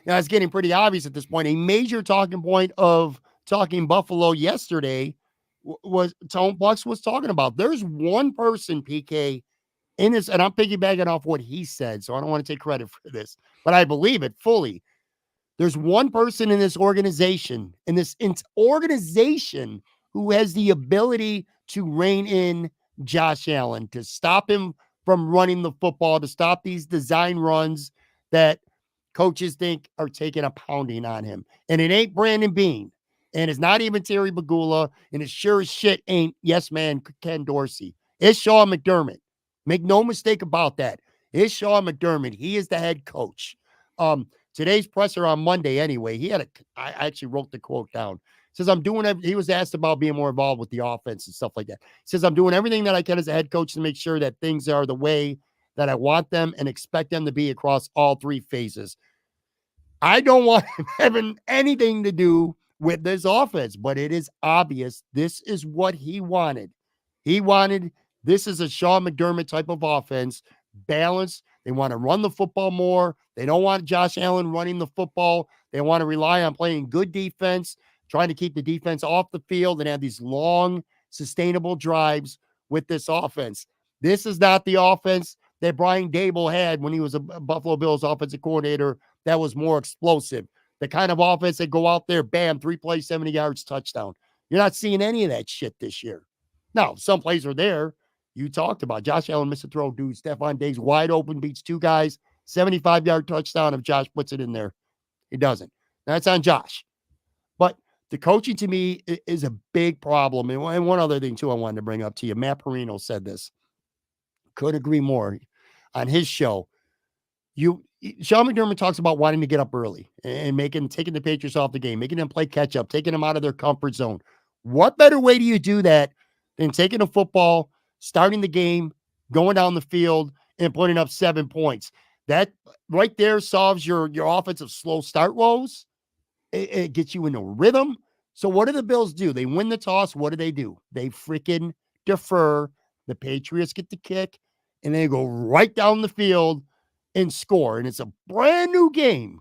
it's getting pretty obvious at this point. A major talking point of talking Buffalo yesterday was Tone Bucks was talking about. There's one person, PK, in this, and I'm piggybacking off what he said, so I don't want to take credit for this, but I believe it fully. There's one person in this organization, who has the ability to rein in Josh Allen, to stop him from running the football, to stop these design runs that coaches think are taking a pounding on him. And it ain't Brandon Beane, and it's not even Terry Bagula, and it sure as shit ain't yes man Ken Dorsey. It's Sean McDermott. Make no mistake about that. It's Sean McDermott. He is the head coach. Today's presser on Monday, anyway, I actually wrote the quote down. He says, he was asked about being more involved with the offense and stuff like that. He says, I'm doing everything that I can as a head coach to make sure that things are the way that I want them and expect them to be across all 3 phases. I don't want him having anything to do with this offense, but it is obvious this is what he wanted. This is a Sean McDermott type of offense, balanced. They want to run the football more. They don't want Josh Allen running the football. They want to rely on playing good defense, trying to keep the defense off the field and have these long, sustainable drives with this offense. This is not the offense that Brian Dable had when he was a Buffalo Bills offensive coordinator that was more explosive. The kind of offense that go out there, bam, 3 plays, 70 yards, touchdown. You're not seeing any of that shit this year. Now, some plays are there. You talked about Josh Allen missed a throw, dude. Stephon Diggs wide open, beats 2 guys, 75-yard touchdown if Josh puts it in there. He doesn't. That's on Josh. But the coaching to me is a big problem. And one other thing, too, I wanted to bring up to you. Matt Perino said this. Could agree more on his show. Sean McDermott talks about wanting to get up early and taking the Patriots off the game, making them play catch up, taking them out of their comfort zone. What better way do you do that than taking a football, starting the game, going down the field, and putting up 7 points? That right there solves your offensive slow start woes. It gets you in a rhythm. So what do the Bills do? They win the toss. What do? They freaking defer. The Patriots get the kick, and they go right down the field and score. And it's a brand new game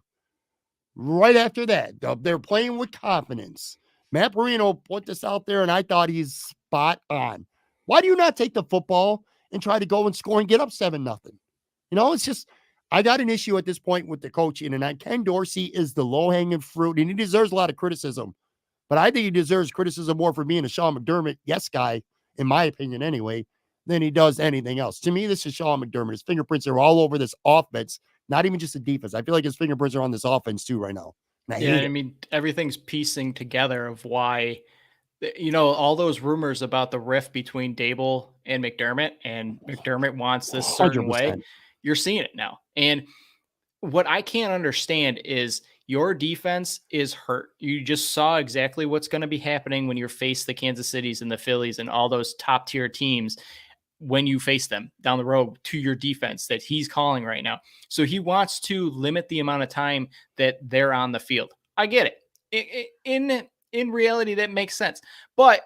right after that. They're playing with confidence. Matt Perino put this out there, and I thought he's spot on. Why do you not take the football and try to go and score and get up 7-0? It's just, I got an issue at this point with the coaching, and Ken Dorsey is the low-hanging fruit, and he deserves a lot of criticism. But I think he deserves criticism more for being a Sean McDermott yes guy, in my opinion anyway, than he does anything else. To me, this is Sean McDermott. His fingerprints are all over this offense, not even just the defense. I feel like his fingerprints are on this offense too right now. And I mean, everything's piecing together of why, all those rumors about the rift between Dable and McDermott wants this certain 100%. way. You're seeing it now. And what I can't understand is your defense is hurt. You just saw exactly what's going to be happening when you face the Kansas Cities and the Phillies and all those top tier teams when you face them down the road to your defense that he's calling right now. So he wants to limit the amount of time that they're on the field. I get it. In reality, that makes sense. But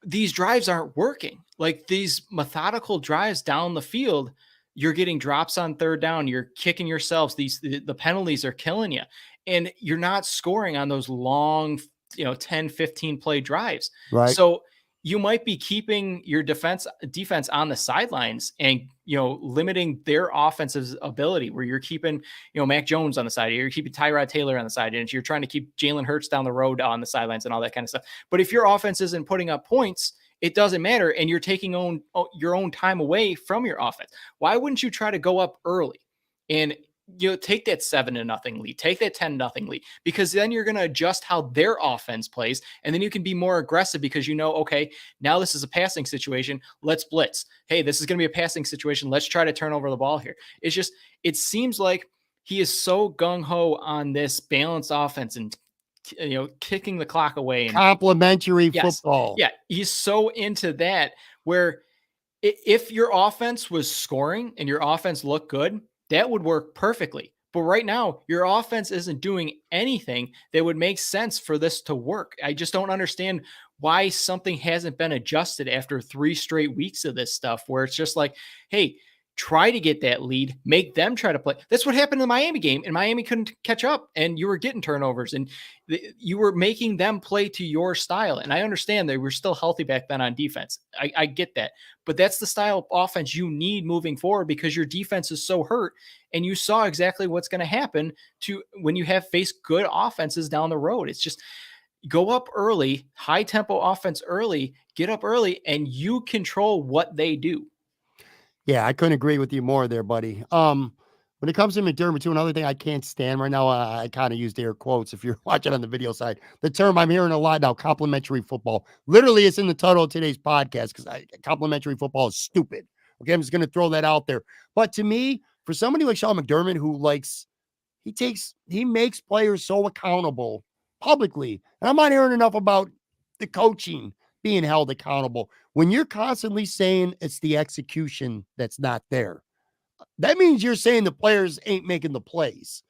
these drives aren't working. Like these methodical drives down the field, you're getting drops on third down. You're kicking yourselves. The penalties are killing you. And you're not scoring on those long, 10, 15 play drives. Right. So you might be keeping your defense on the sidelines and, limiting their offensive ability where you're keeping, Mac Jones on the side, you're keeping Tyrod Taylor on the side, and you're trying to keep Jalen Hurts down the road on the sidelines and all that kind of stuff. But if your offense isn't putting up points, it doesn't matter. And you're taking your own time away from your offense. Why wouldn't you try to go up early and take that 7-0 lead, take that 10-0 lead, because then you're going to adjust how their offense plays. And then you can be more aggressive because okay, now this is a passing situation. Let's blitz. Hey, this is going to be a passing situation. Let's try to turn over the ball here. It seems like he is so gung-ho on this balanced offense and, kicking the clock away. And complementary football. Yeah. He's so into that where if your offense was scoring and your offense looked good, that would work perfectly. But right now, your offense isn't doing anything that would make sense for this to work. I just don't understand why something hasn't been adjusted after 3 straight weeks of this stuff, where it's just like, hey, try to get that lead, make them try to play. That's what happened in the Miami game, and Miami couldn't catch up, and you were getting turnovers, and you were making them play to your style. And I understand they were still healthy back then on defense. I get that. But that's the style of offense you need moving forward because your defense is so hurt, and you saw exactly what's going to happen to when you have faced good offenses down the road. It's just go up early, high tempo offense early, get up early, and you control what they do. Yeah, I couldn't agree with you more there, buddy. When it comes to McDermott, too, another thing I can't stand right now, I kind of used air quotes if you're watching on the video side. The term I'm hearing a lot now, complementary football. Literally, it's in the title of today's podcast because complementary football is stupid. Okay, I'm just going to throw that out there. But to me, for somebody like Sean McDermott, who he makes players so accountable publicly. And I'm not hearing enough about the coaching being held accountable. When you're constantly saying it's the execution that's not there, that means you're saying the players ain't making the plays.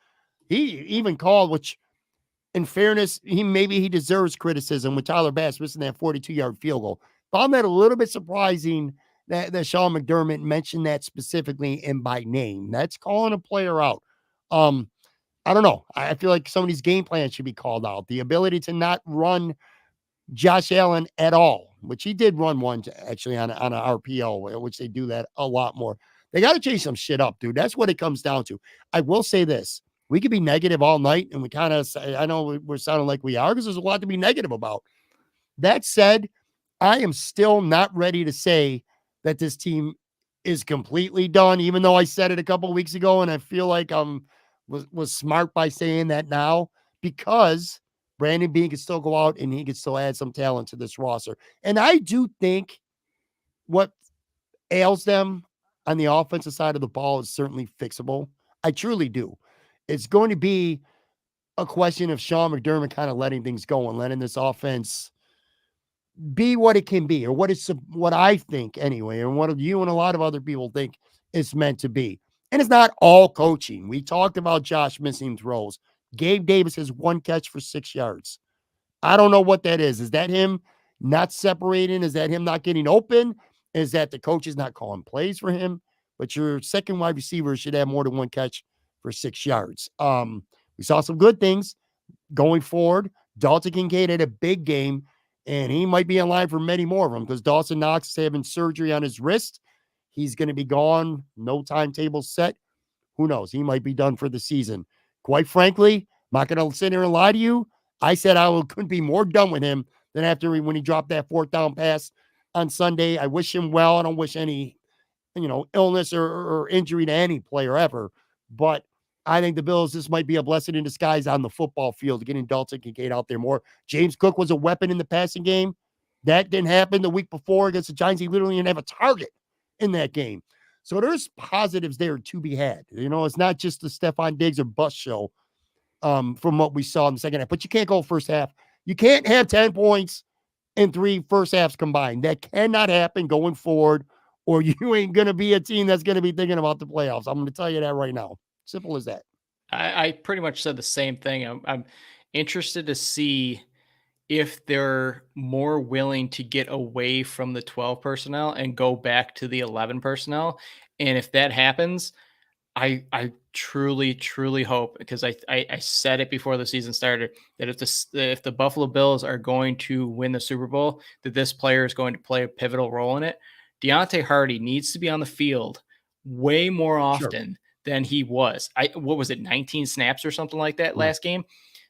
He even called, which in fairness, he deserves criticism with Tyler Bass missing that 42-yard field goal. Found that a little bit surprising that Sean McDermott mentioned that specifically and by name. That's calling a player out. I don't know. I feel like some of these game plans should be called out. The ability to not run Josh Allen at all, which he did run one actually on an RPO, which they do that a lot more. They got to change some shit up, dude. That's what it comes down to. I will say this. We could be negative all night, and we kind of, I know we're sounding like we are because there's a lot to be negative about. That said, I am still not ready to say that this team is completely done, even though I said it a couple of weeks ago, and I feel like was smart by saying that now, because Brandon Beane can still go out and he can still add some talent to this roster. And I do think what ails them on the offensive side of the ball is certainly fixable. I truly do. It's going to be a question of Sean McDermott kind of letting things go and letting this offense be what it can be, or what I think anyway, and what you and a lot of other people think it's meant to be. And it's not all coaching. We talked about Josh missing throws. Gabe Davis has 1 catch for 6 yards. I don't know what that is. Is that him not separating? Is that him not getting open? Is that the coach is not calling plays for him? But your second wide receiver should have more than 1 catch for 6 yards. We saw some good things going forward. Dalton Kincaid had a big game, and he might be in line for many more of them because Dawson Knox is having surgery on his wrist. He's going to be gone. No timetable set. Who knows? He might be done for the season. Quite frankly, I'm not going to sit here and lie to you. I said couldn't be more done with him than when he dropped that 4th down pass on Sunday. I wish him well. I don't wish any, illness or injury to any player ever. But I think the Bills, this might be a blessing in disguise on the football field, getting Dalton Kincaid out there more. James Cook was a weapon in the passing game. That didn't happen the week before against the Giants. He literally didn't have a target in that game. So there's positives there to be had. It's not just the Stephon Diggs or bust show from what we saw in the second half. But you can't go first half. You can't have 10 points in 3 first halves combined. That cannot happen going forward, or you ain't going to be a team that's going to be thinking about the playoffs. I'm going to tell you that right now. Simple as that. I pretty much said the same thing. I'm interested to see if they're more willing to get away from the 12 personnel and go back to the 11 personnel. And if that happens, I truly, truly hope, because I said it before the season started, that if the Buffalo Bills are going to win the Super Bowl, that this player is going to play a pivotal role in it. Deontay Hardy needs to be on the field way more often than he was. What was it, 19 snaps or something like that last game?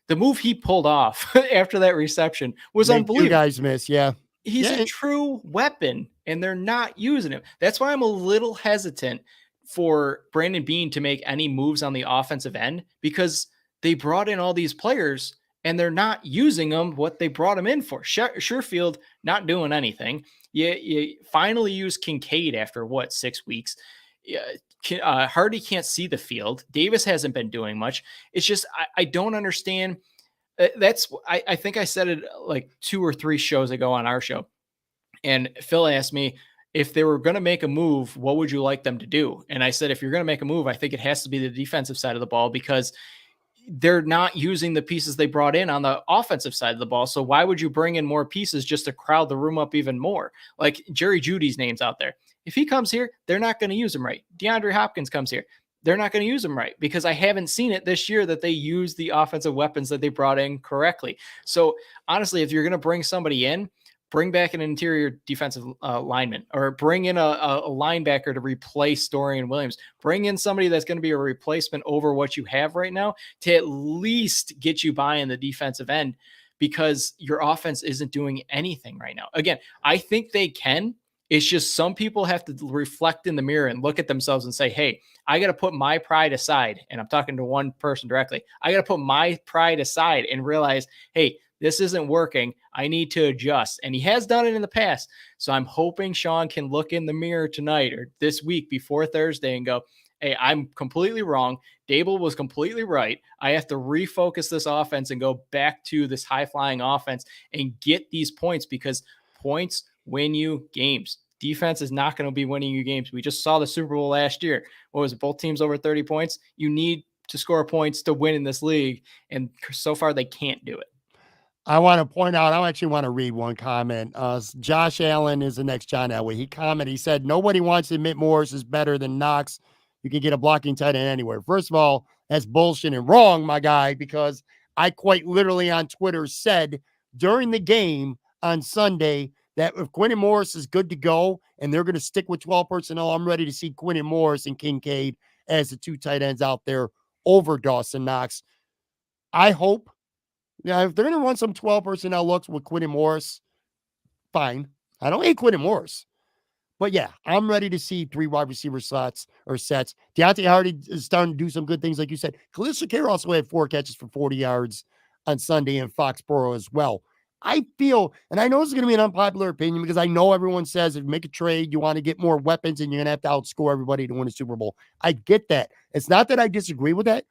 The move he pulled off after that reception was unbelievable. You guys miss, yeah. He's a true weapon, and they're not using him. That's why I'm a little hesitant for Brandon Beane to make any moves on the offensive end, because they brought in all these players and they're not using them what they brought them in for. Sherfield not doing anything. You finally use Kincaid after 6 weeks. Hardy can't see the field. Davis hasn't been doing much. It's just I don't understand. I think I said it like 2 or 3 shows ago on our show, and Phil asked me if they were going to make a move, what would you like them to do? And I said, if you're going to make a move, I think it has to be the defensive side of the ball, because they're not using the pieces they brought in on the offensive side of the ball. So why would you bring in more pieces just to crowd the room up even more? Like Jerry Jeudy's name's out there. If he comes here, they're not going to use him right. DeAndre Hopkins comes here. They're not going to use him right, because I haven't seen it this year that they use the offensive weapons that they brought in correctly. So honestly, if you're going to bring somebody in, bring back an interior defensive lineman, or bring in a linebacker to replace Dorian Williams. Bring in somebody that's going to be a replacement over what you have right now to at least get you by in the defensive end, because your offense isn't doing anything right now. Again, I think they can. It's just some people have to reflect in the mirror and look at themselves and say, hey, I got to put my pride aside. And I'm talking to one person directly. I got to put my pride aside and realize, hey, this isn't working. I need to adjust. And he has done it in the past. So I'm hoping Sean can look in the mirror tonight or this week before Thursday and go, hey, I'm completely wrong. Dable was completely right. I have to refocus this offense and go back to this high-flying offense and get these points, because points win you games. Defense is not going to be winning you games. We just saw the Super Bowl last year. What was it? Both teams over 30 points. You need to score points to win in this league. And so far they can't do it. I want to point out, I actually want to read one comment. Josh Allen is the next John Elway. He commented, he said, nobody wants to admit Morris is better than Knox. You can get a blocking tight end anywhere. First of all, that's bullshit and wrong, my guy, because I quite literally on Twitter said during the game on Sunday that if Quentin Morris is good to go and they're going to stick with 12 personnel, I'm ready to see Quentin Morris and Kincaid as the 2 tight ends out there over Dawson Knox. I hope. Now, if they're going to run some 12 personnel looks with Quentin Morris, fine. I don't hate Quentin Morris. But yeah, I'm ready to see 3 wide receiver slots or sets. Deontay Hardy is starting to do some good things, like you said. Khalil Shakir also had 4 catches for 40 yards on Sunday in Foxborough as well. I feel, and I know this is going to be an unpopular opinion because I know everyone says if you make a trade, you want to get more weapons and you're going to have to outscore everybody to win a Super Bowl. I get that. It's not that I disagree with that.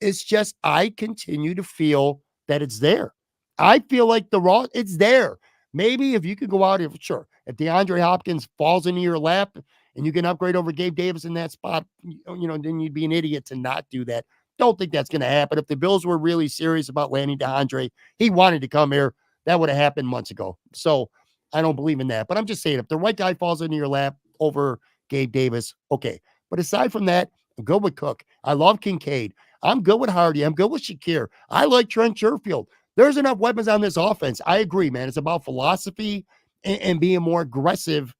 It's just I continue to feel that it's there. I feel like it's there. Maybe if you could go out, if DeAndre Hopkins falls into your lap and you can upgrade over Gabe Davis in that spot, then you'd be an idiot to not do that. Don't think that's going to happen. If the Bills were really serious about landing DeAndre, he wanted to come here. That would have happened months ago. So I don't believe in that. But I'm just saying, if the right guy falls into your lap over Gabe Davis, okay. But aside from that, I'm good with Cook. I love Kincaid. I'm good with Hardy. I'm good with Shakir. I like Trent Sherfield. There's enough weapons on this offense. I agree, man. It's about philosophy and being more aggressive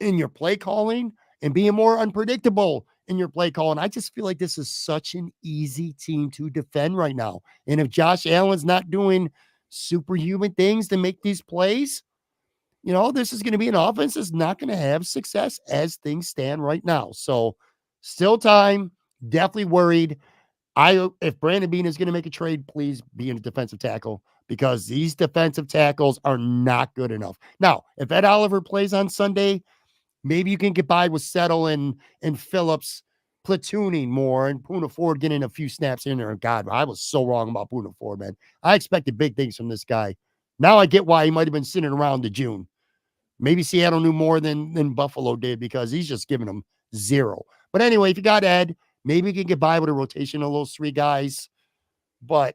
in your play calling and being more unpredictable in your play calling. I just feel like this is such an easy team to defend right now. And if Josh Allen's not doing superhuman things to make these plays, this is going to be an offense that's not going to have success as things stand right now. So still time, definitely worried. If Brandon Beane is going to make a trade, please be in a defensive tackle because these defensive tackles are not good enough. Now, if Ed Oliver plays on Sunday, maybe you can get by with Settle and Phillips platooning more and Poona Ford getting a few snaps in there. And God, I was so wrong about Poona Ford, man. I expected big things from this guy. Now I get why he might have been sitting around to June. Maybe Seattle knew more than Buffalo did because he's just giving them 0. But anyway, if you got Ed, maybe you can get by with a rotation of those 3 guys. But,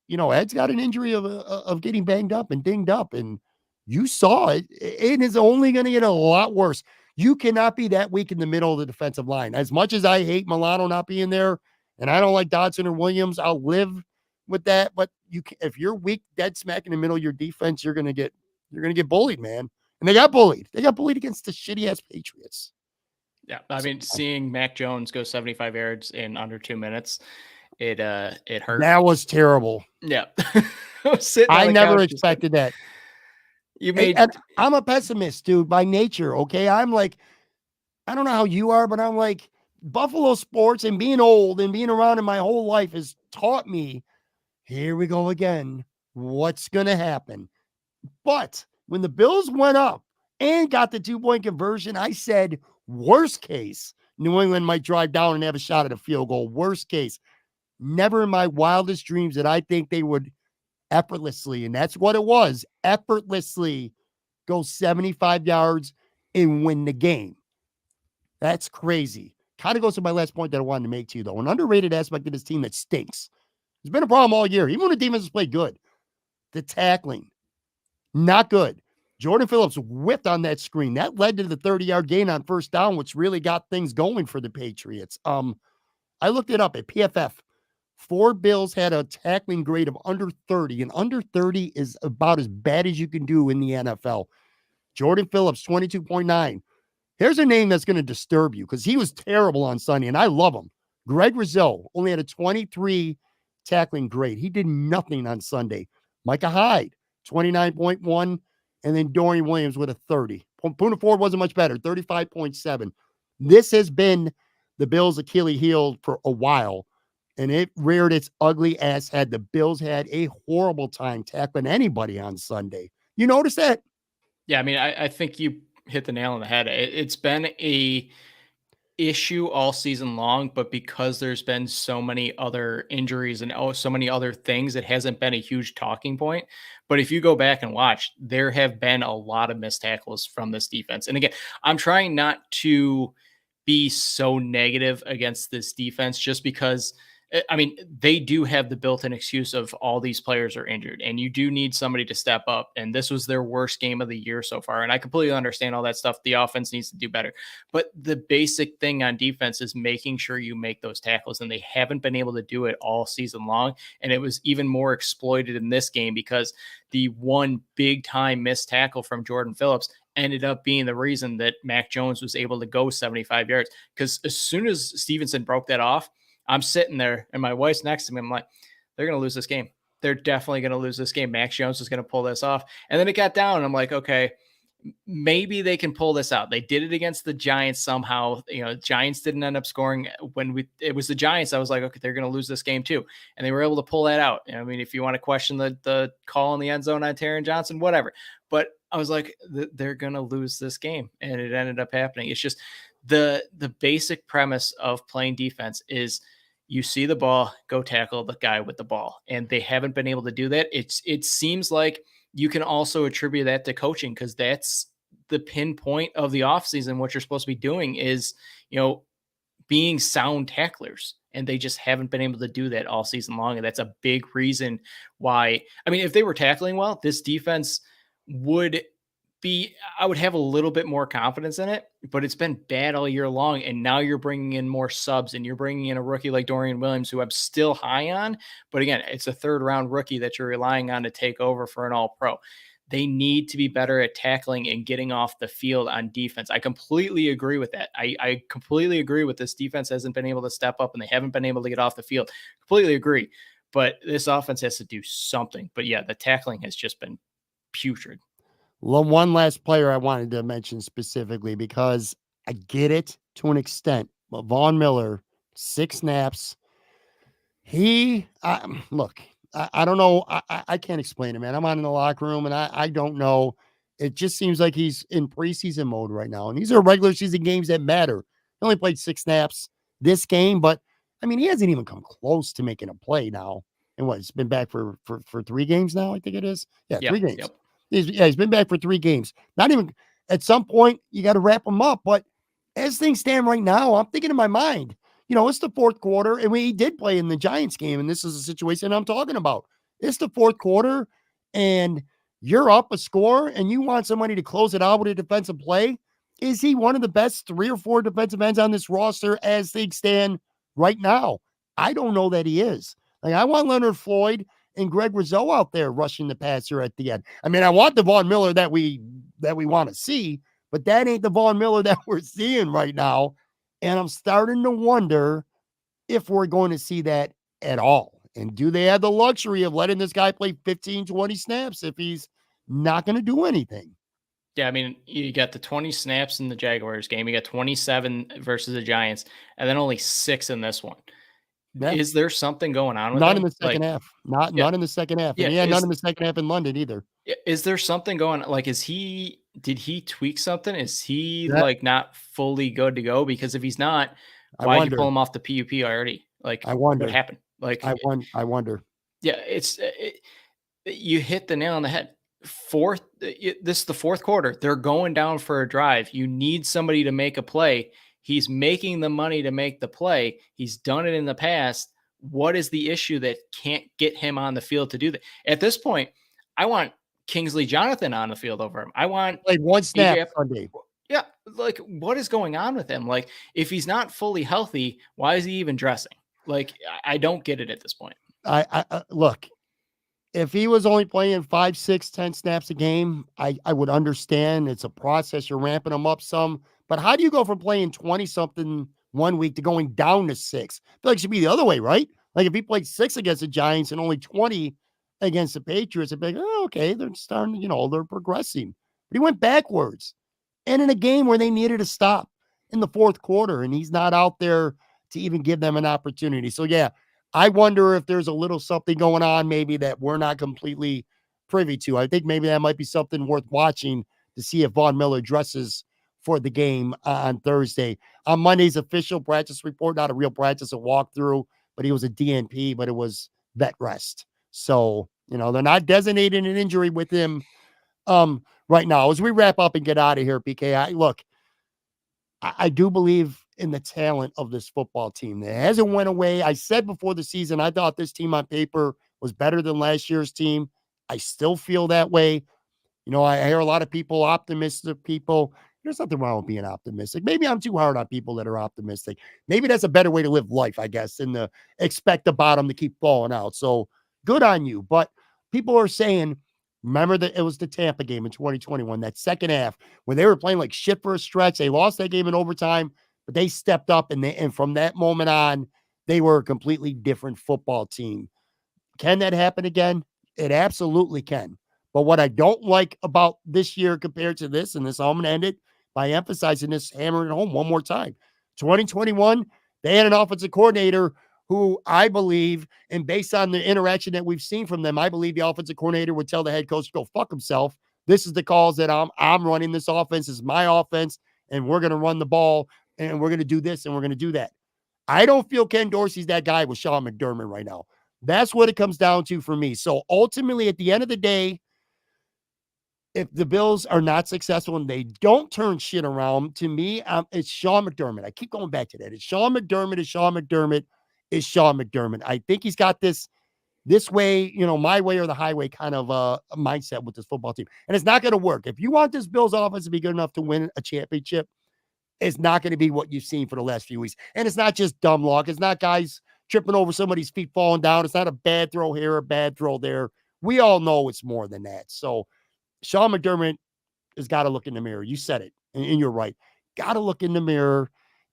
Ed's got an injury of getting banged up and dinged up. And you saw it. It is only going to get a lot worse. You cannot be that weak in the middle of the defensive line. As much as I hate Milano not being there, and I don't like Dodson or Williams, I'll live with that. But if you're weak, dead smack in the middle of your defense, you're going to get bullied, man. And they got bullied. They got bullied against the shitty-ass Patriots. Yeah, I mean, seeing Mac Jones go 75 yards in under 2 minutes, it hurt. That was terrible. Yeah. I never expected that. And I'm a pessimist, dude, by nature, okay? I'm like, I don't know how you are, but I'm like, Buffalo sports and being old and being around in my whole life has taught me, here we go again. What's going to happen? But when the Bills went up and got the 2-point conversion, I said, worst case, New England might drive down and have a shot at a field goal. Worst case. Never in my wildest dreams did I think they would effortlessly, and that's what it was, effortlessly go 75 yards and win the game. That's crazy. Kind of goes to my last point that I wanted to make to you, though. An underrated aspect of this team that stinks. There's been a problem all year, even when the defense has played good. The tackling. Not good. Jordan Phillips whipped on that screen. That led to the 30-yard gain on first down, which really got things going for the Patriots. I looked it up at PFF. 4 Bills had a tackling grade of under 30, and under 30 is about as bad as you can do in the NFL. Jordan Phillips, 22.9. Here's a name that's going to disturb you because he was terrible on Sunday, and I love him. Greg Rizzo only had a 23 tackling grade. He did nothing on Sunday. Micah Hyde, 29.1, and then Dorian Williams with a 30. Poona Ford wasn't much better, 35.7. This has been the Bills' Achilles heel for a while, and it reared its ugly ass head. The Bills had a horrible time tackling anybody on Sunday. You notice that? Yeah, I mean, I think you hit the nail on the head. It's been a issue all season long, but because there's been so many other injuries and so many other things, it hasn't been a huge talking point. But if you go back and watch, there have been a lot of missed tackles from this defense. And again, I'm trying not to be so negative against this defense just because I mean, they do have the built-in excuse of all these players are injured, and you do need somebody to step up. And this was their worst game of the year so far. And I completely understand all that stuff. The offense needs to do better. But the basic thing on defense is making sure you make those tackles, and they haven't been able to do it all season long. And it was even more exploited in this game because the one big time missed tackle from Jordan Phillips ended up being the reason that Mac Jones was able to go 75 yards. Because as soon as Stevenson broke that off, I'm sitting there and my wife's next to me. I'm like, they're going to lose this game. They're definitely going to lose this game. Max Jones is going to pull this off. And then it got down. And I'm like, okay, maybe they can pull this out. They did it against the Giants somehow. Giants didn't end up scoring it was the Giants. I was like, okay, they're going to lose this game too. And they were able to pull that out. I mean, if you want to question the call in the end zone on Taron Johnson, whatever. But I was like, they're going to lose this game. And it ended up happening. It's just the basic premise of playing defense is you see the ball, go tackle the guy with the ball. And they haven't been able to do that. It seems like you can also attribute that to coaching because that's the pinpoint of the offseason. What you're supposed to be doing is, being sound tacklers. And they just haven't been able to do that all season long. And that's a big reason why. I mean, if they were tackling well, this defense I would have a little bit more confidence in it, but it's been bad all year long. And now you're bringing in more subs and you're bringing in a rookie like Dorian Williams, who I'm still high on. But again, it's a 3rd round rookie that you're relying on to take over for an all pro. They need to be better at tackling and getting off the field on defense. I completely agree with that. I completely agree with this. Defense hasn't been able to step up and they haven't been able to get off the field. Completely agree. But this offense has to do something. But yeah, the tackling has just been putrid. One last player I wanted to mention specifically because I get it to an extent, but Von Miller, 6 snaps. Look, I don't know. I can't explain it, man. I'm on in the locker room and I don't know. It just seems like he's in preseason mode right now. And these are regular season games that matter. He only played 6 snaps this game, but I mean, he hasn't even come close to making a play now. And what, he's been back for 3 games now, I think it is. Yeah, 3 games. Yep. He's been back for 3 games. Not even at some point you got to wrap him up. But as things stand right now, I'm thinking in my mind, it's the 4th quarter, and he did play in the Giants game, and this is a situation I'm talking about. It's the 4th quarter, and you're up a score, and you want somebody to close it out with a defensive play. Is he one of the best 3 or 4 defensive ends on this roster as things stand right now? I don't know that he is. Like, I want Leonard Floyd and Greg Rizzo out there rushing the passer at the end. I mean, I want the Von Miller that we want to see, but that ain't the Von Miller that we're seeing right now. And I'm starting to wonder if we're going to see that at all. And do they have the luxury of letting this guy play 15, 20 snaps if he's not going to do anything? Yeah, I mean, you got the 20 snaps in the Jaguars game. You got 27 versus the Giants, and then only 6 in this one. Yeah. Is there something going on with None him? in the second half. None in the second half. And none in the second half in London either. Is there something going on? Like, did he tweak something? Is he not fully good to go? Because if he's not, why did you pull him off the PUP already? Like, I wonder what happened? Like, I wonder. Yeah, you hit the nail on the head. This is the 4th quarter. They're going down for a drive. You need somebody to make a play. He's making the money to make the play. He's done it in the past. What is the issue that can't get him on the field to do that? At this point, I want Kingsley Jonathan on the field over him. I want like 1 snap Sunday. Yeah, like, what is going on with him? Like, if he's not fully healthy, why is he even dressing? Like, I don't get it at this point. I look, if he was only playing 5, 6, 10 snaps a game, I would understand. It's a process. You're ramping him up some. But how do you go from playing 20-something one week to going down to 6? I feel like it should be the other way, right? Like, if he played 6 against the Giants and only 20 against the Patriots, it'd be like, oh, okay, they're starting, they're progressing. But he went backwards. And in a game where they needed a stop in the 4th quarter, and he's not out there to even give them an opportunity. So, yeah, I wonder if there's a little something going on maybe that we're not completely privy to. I think maybe that might be something worth watching to see if Von Miller dresses for the game on Thursday. On Monday's official practice report, not a real practice, a walkthrough, but he was a DNP, but it was vet rest. So, they're not designating an injury with him right now. As we wrap up and get out of here, PK, I do believe in the talent of this football team. It hasn't went away. I said before the season, I thought this team on paper was better than last year's team. I still feel that way. You know, I hear a lot of people, optimistic people. There's nothing wrong with being optimistic. Maybe I'm too hard on people that are optimistic. Maybe that's a better way to live life, I guess, than to expect the bottom to keep falling out. So good on you. But people are saying, remember that it was the Tampa game in 2021, that second half when they were playing like shit for a stretch. They lost that game in overtime, but they stepped up, and from that moment on, they were a completely different football team. Can that happen again? It absolutely can. But what I don't like about this year compared to this, and this, I'm going to end it by emphasizing this, hammering it home one more time. 2021, they had an offensive coordinator who I believe, and based on the interaction that we've seen from them, I believe the offensive coordinator would tell the head coach to go fuck himself. This is the calls that I'm running this offense. This is my offense, and we're going to run the ball, and we're going to do this, and we're going to do that. I don't feel Ken Dorsey's that guy with Sean McDermott right now. That's what it comes down to for me. So ultimately, at the end of the day, if the Bills are not successful and they don't turn shit around, to me, it's Sean McDermott. I keep going back to that. It's Sean McDermott. It's Sean McDermott. It's Sean McDermott. I think he's got this way, you know, my way or the highway kind of a mindset with this football team. And it's not going to work. If you want this Bills offense to be good enough to win a championship, it's not going to be what you've seen for the last few weeks. And it's not just dumb luck. It's not guys tripping over somebody's feet falling down. It's not a bad throw here, a bad throw there. We all know it's more than that. So Sean McDermott has got to look in the mirror. You said it, and you're right. Got to look in the mirror,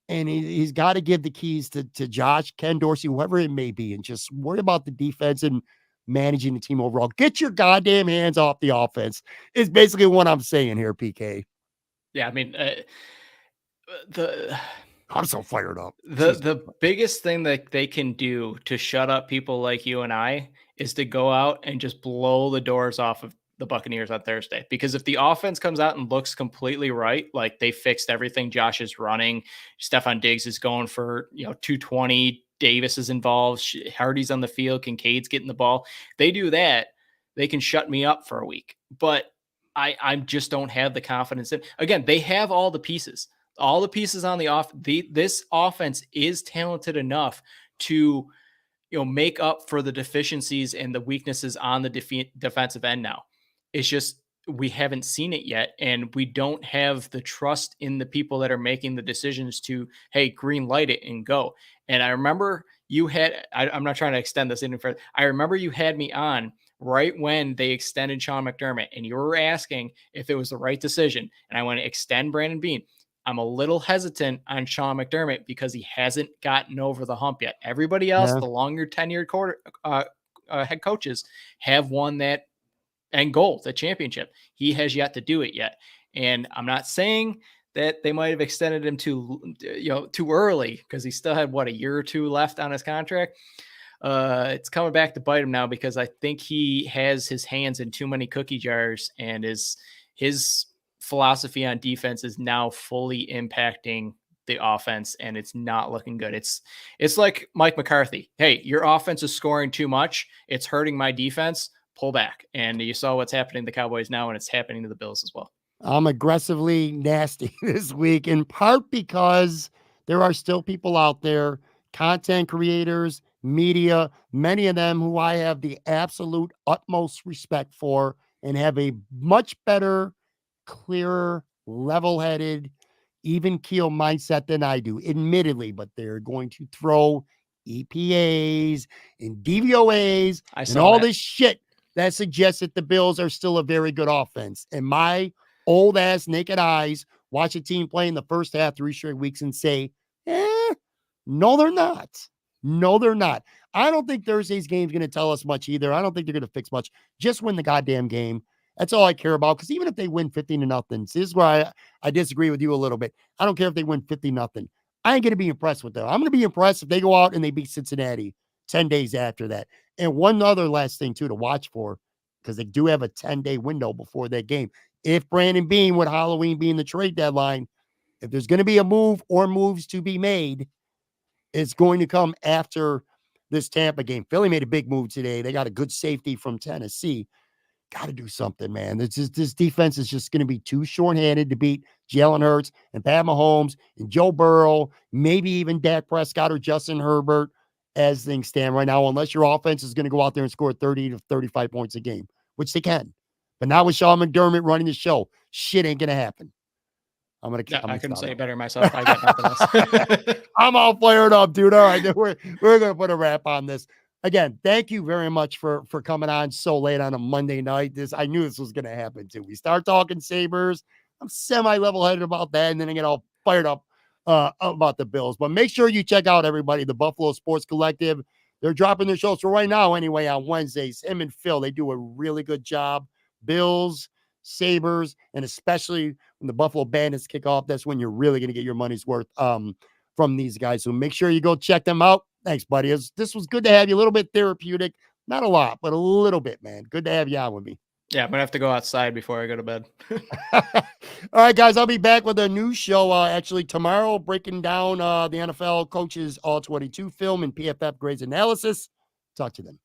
and he's got to give the keys to Josh, Ken Dorsey, whoever it may be, and just worry about the defense and managing the team overall. Get your goddamn hands off the offense is basically what I'm saying here, PK. Yeah, I mean, I'm so fired up. The biggest thing that they can do to shut up people like you and I is to go out and just blow the doors off of the Buccaneers on Thursday. Because if the offense comes out and looks completely right, like they fixed everything, Josh is running, Stephon Diggs is going for 220, Davis is involved, Hardy's on the field, Kincaid's getting the ball. They do that, they can shut me up for a week. But I just don't have the confidence in. Again, they have all the pieces. All the pieces on the this offense is talented enough to make up for the deficiencies and the weaknesses on the defensive end now. It's just we haven't seen it yet, and we don't have the trust in the people that are making the decisions to, hey, green light it and go. And I remember you had, I'm not trying to extend this any further. I remember you had me on right when they extended Sean McDermott, and you were asking if it was the right decision. And I want to extend Brandon Beane. I'm a little hesitant on Sean McDermott because he hasn't gotten over the hump yet. Everybody else, the longer tenured head coaches, have won that end goal, the championship. He has yet to do it yet. And I'm not saying that they might have extended him too early, because he still had a year or two left on his contract. It's coming back to bite him now, because I think he has his hands in too many cookie jars, and his philosophy on defense is now fully impacting the offense, and it's not looking good. It's like Mike McCarthy. Hey, your offense is scoring too much. It's hurting my defense. Pull back. And you saw what's happening to the Cowboys now, and it's happening to the Bills as well. I'm aggressively nasty this week, in part because there are still people out there, content creators, media, many of them who I have the absolute utmost respect for and have a much better, clearer, level-headed, even keel mindset than I do, admittedly, but they're going to throw EPAs and DVOAs and all this shit that suggests that the Bills are still a very good offense. And my old ass naked eyes watch a team play in the first half 3 straight weeks and say, no, they're not. No, they're not. I don't think Thursday's game is going to tell us much either. I don't think they're going to fix much. Just win the goddamn game. That's all I care about. Because even if they win 15-0, this is where I disagree with you a little bit. I don't care if they win 50-0. I ain't going to be impressed with them. I'm going to be impressed if they go out and they beat Cincinnati 10 days after that. And one other last thing, too, to watch for, because they do have a 10-day window before that game. If Brandon Beane, with Halloween being the trade deadline, if there's going to be a move or moves to be made, it's going to come after this Tampa game. Philly made a big move today. They got a good safety from Tennessee. got to do something, man. This defense is just going to be too short-handed to beat Jalen Hurts and Pat Mahomes and Joe Burrow, maybe even Dak Prescott or Justin Herbert as things stand right now, unless your offense is going to go out there and score 30 to 35 points a game, which they can. But now with Sean McDermott running the show, shit ain't going to happen. I couldn't say it better myself. I got nothing else. I'm all fired up, dude. All right, we're gonna put a wrap on this. Again, thank you very much for coming on so late on a Monday night. I knew this was gonna happen too. We start talking Sabres. I'm semi-level-headed about that, and then I get all fired up about the Bills. But make sure you check out everybody, the Buffalo Sports Collective. They're dropping their shows. So right now, anyway, on Wednesdays, him and Phil, they do a really good job. Bills, Sabres, and especially when the Buffalo Bandits kick off, that's when you're really going to get your money's worth from these guys. So make sure you go check them out. Thanks, buddy. This was good to have you. A little bit therapeutic. Not a lot, but a little bit, man. Good to have you on with me. Yeah, I'm going to have to go outside before I go to bed. All right, guys. I'll be back with a new show actually tomorrow, breaking down the NFL Coaches All-22 film and PFF grades analysis. Talk to you then.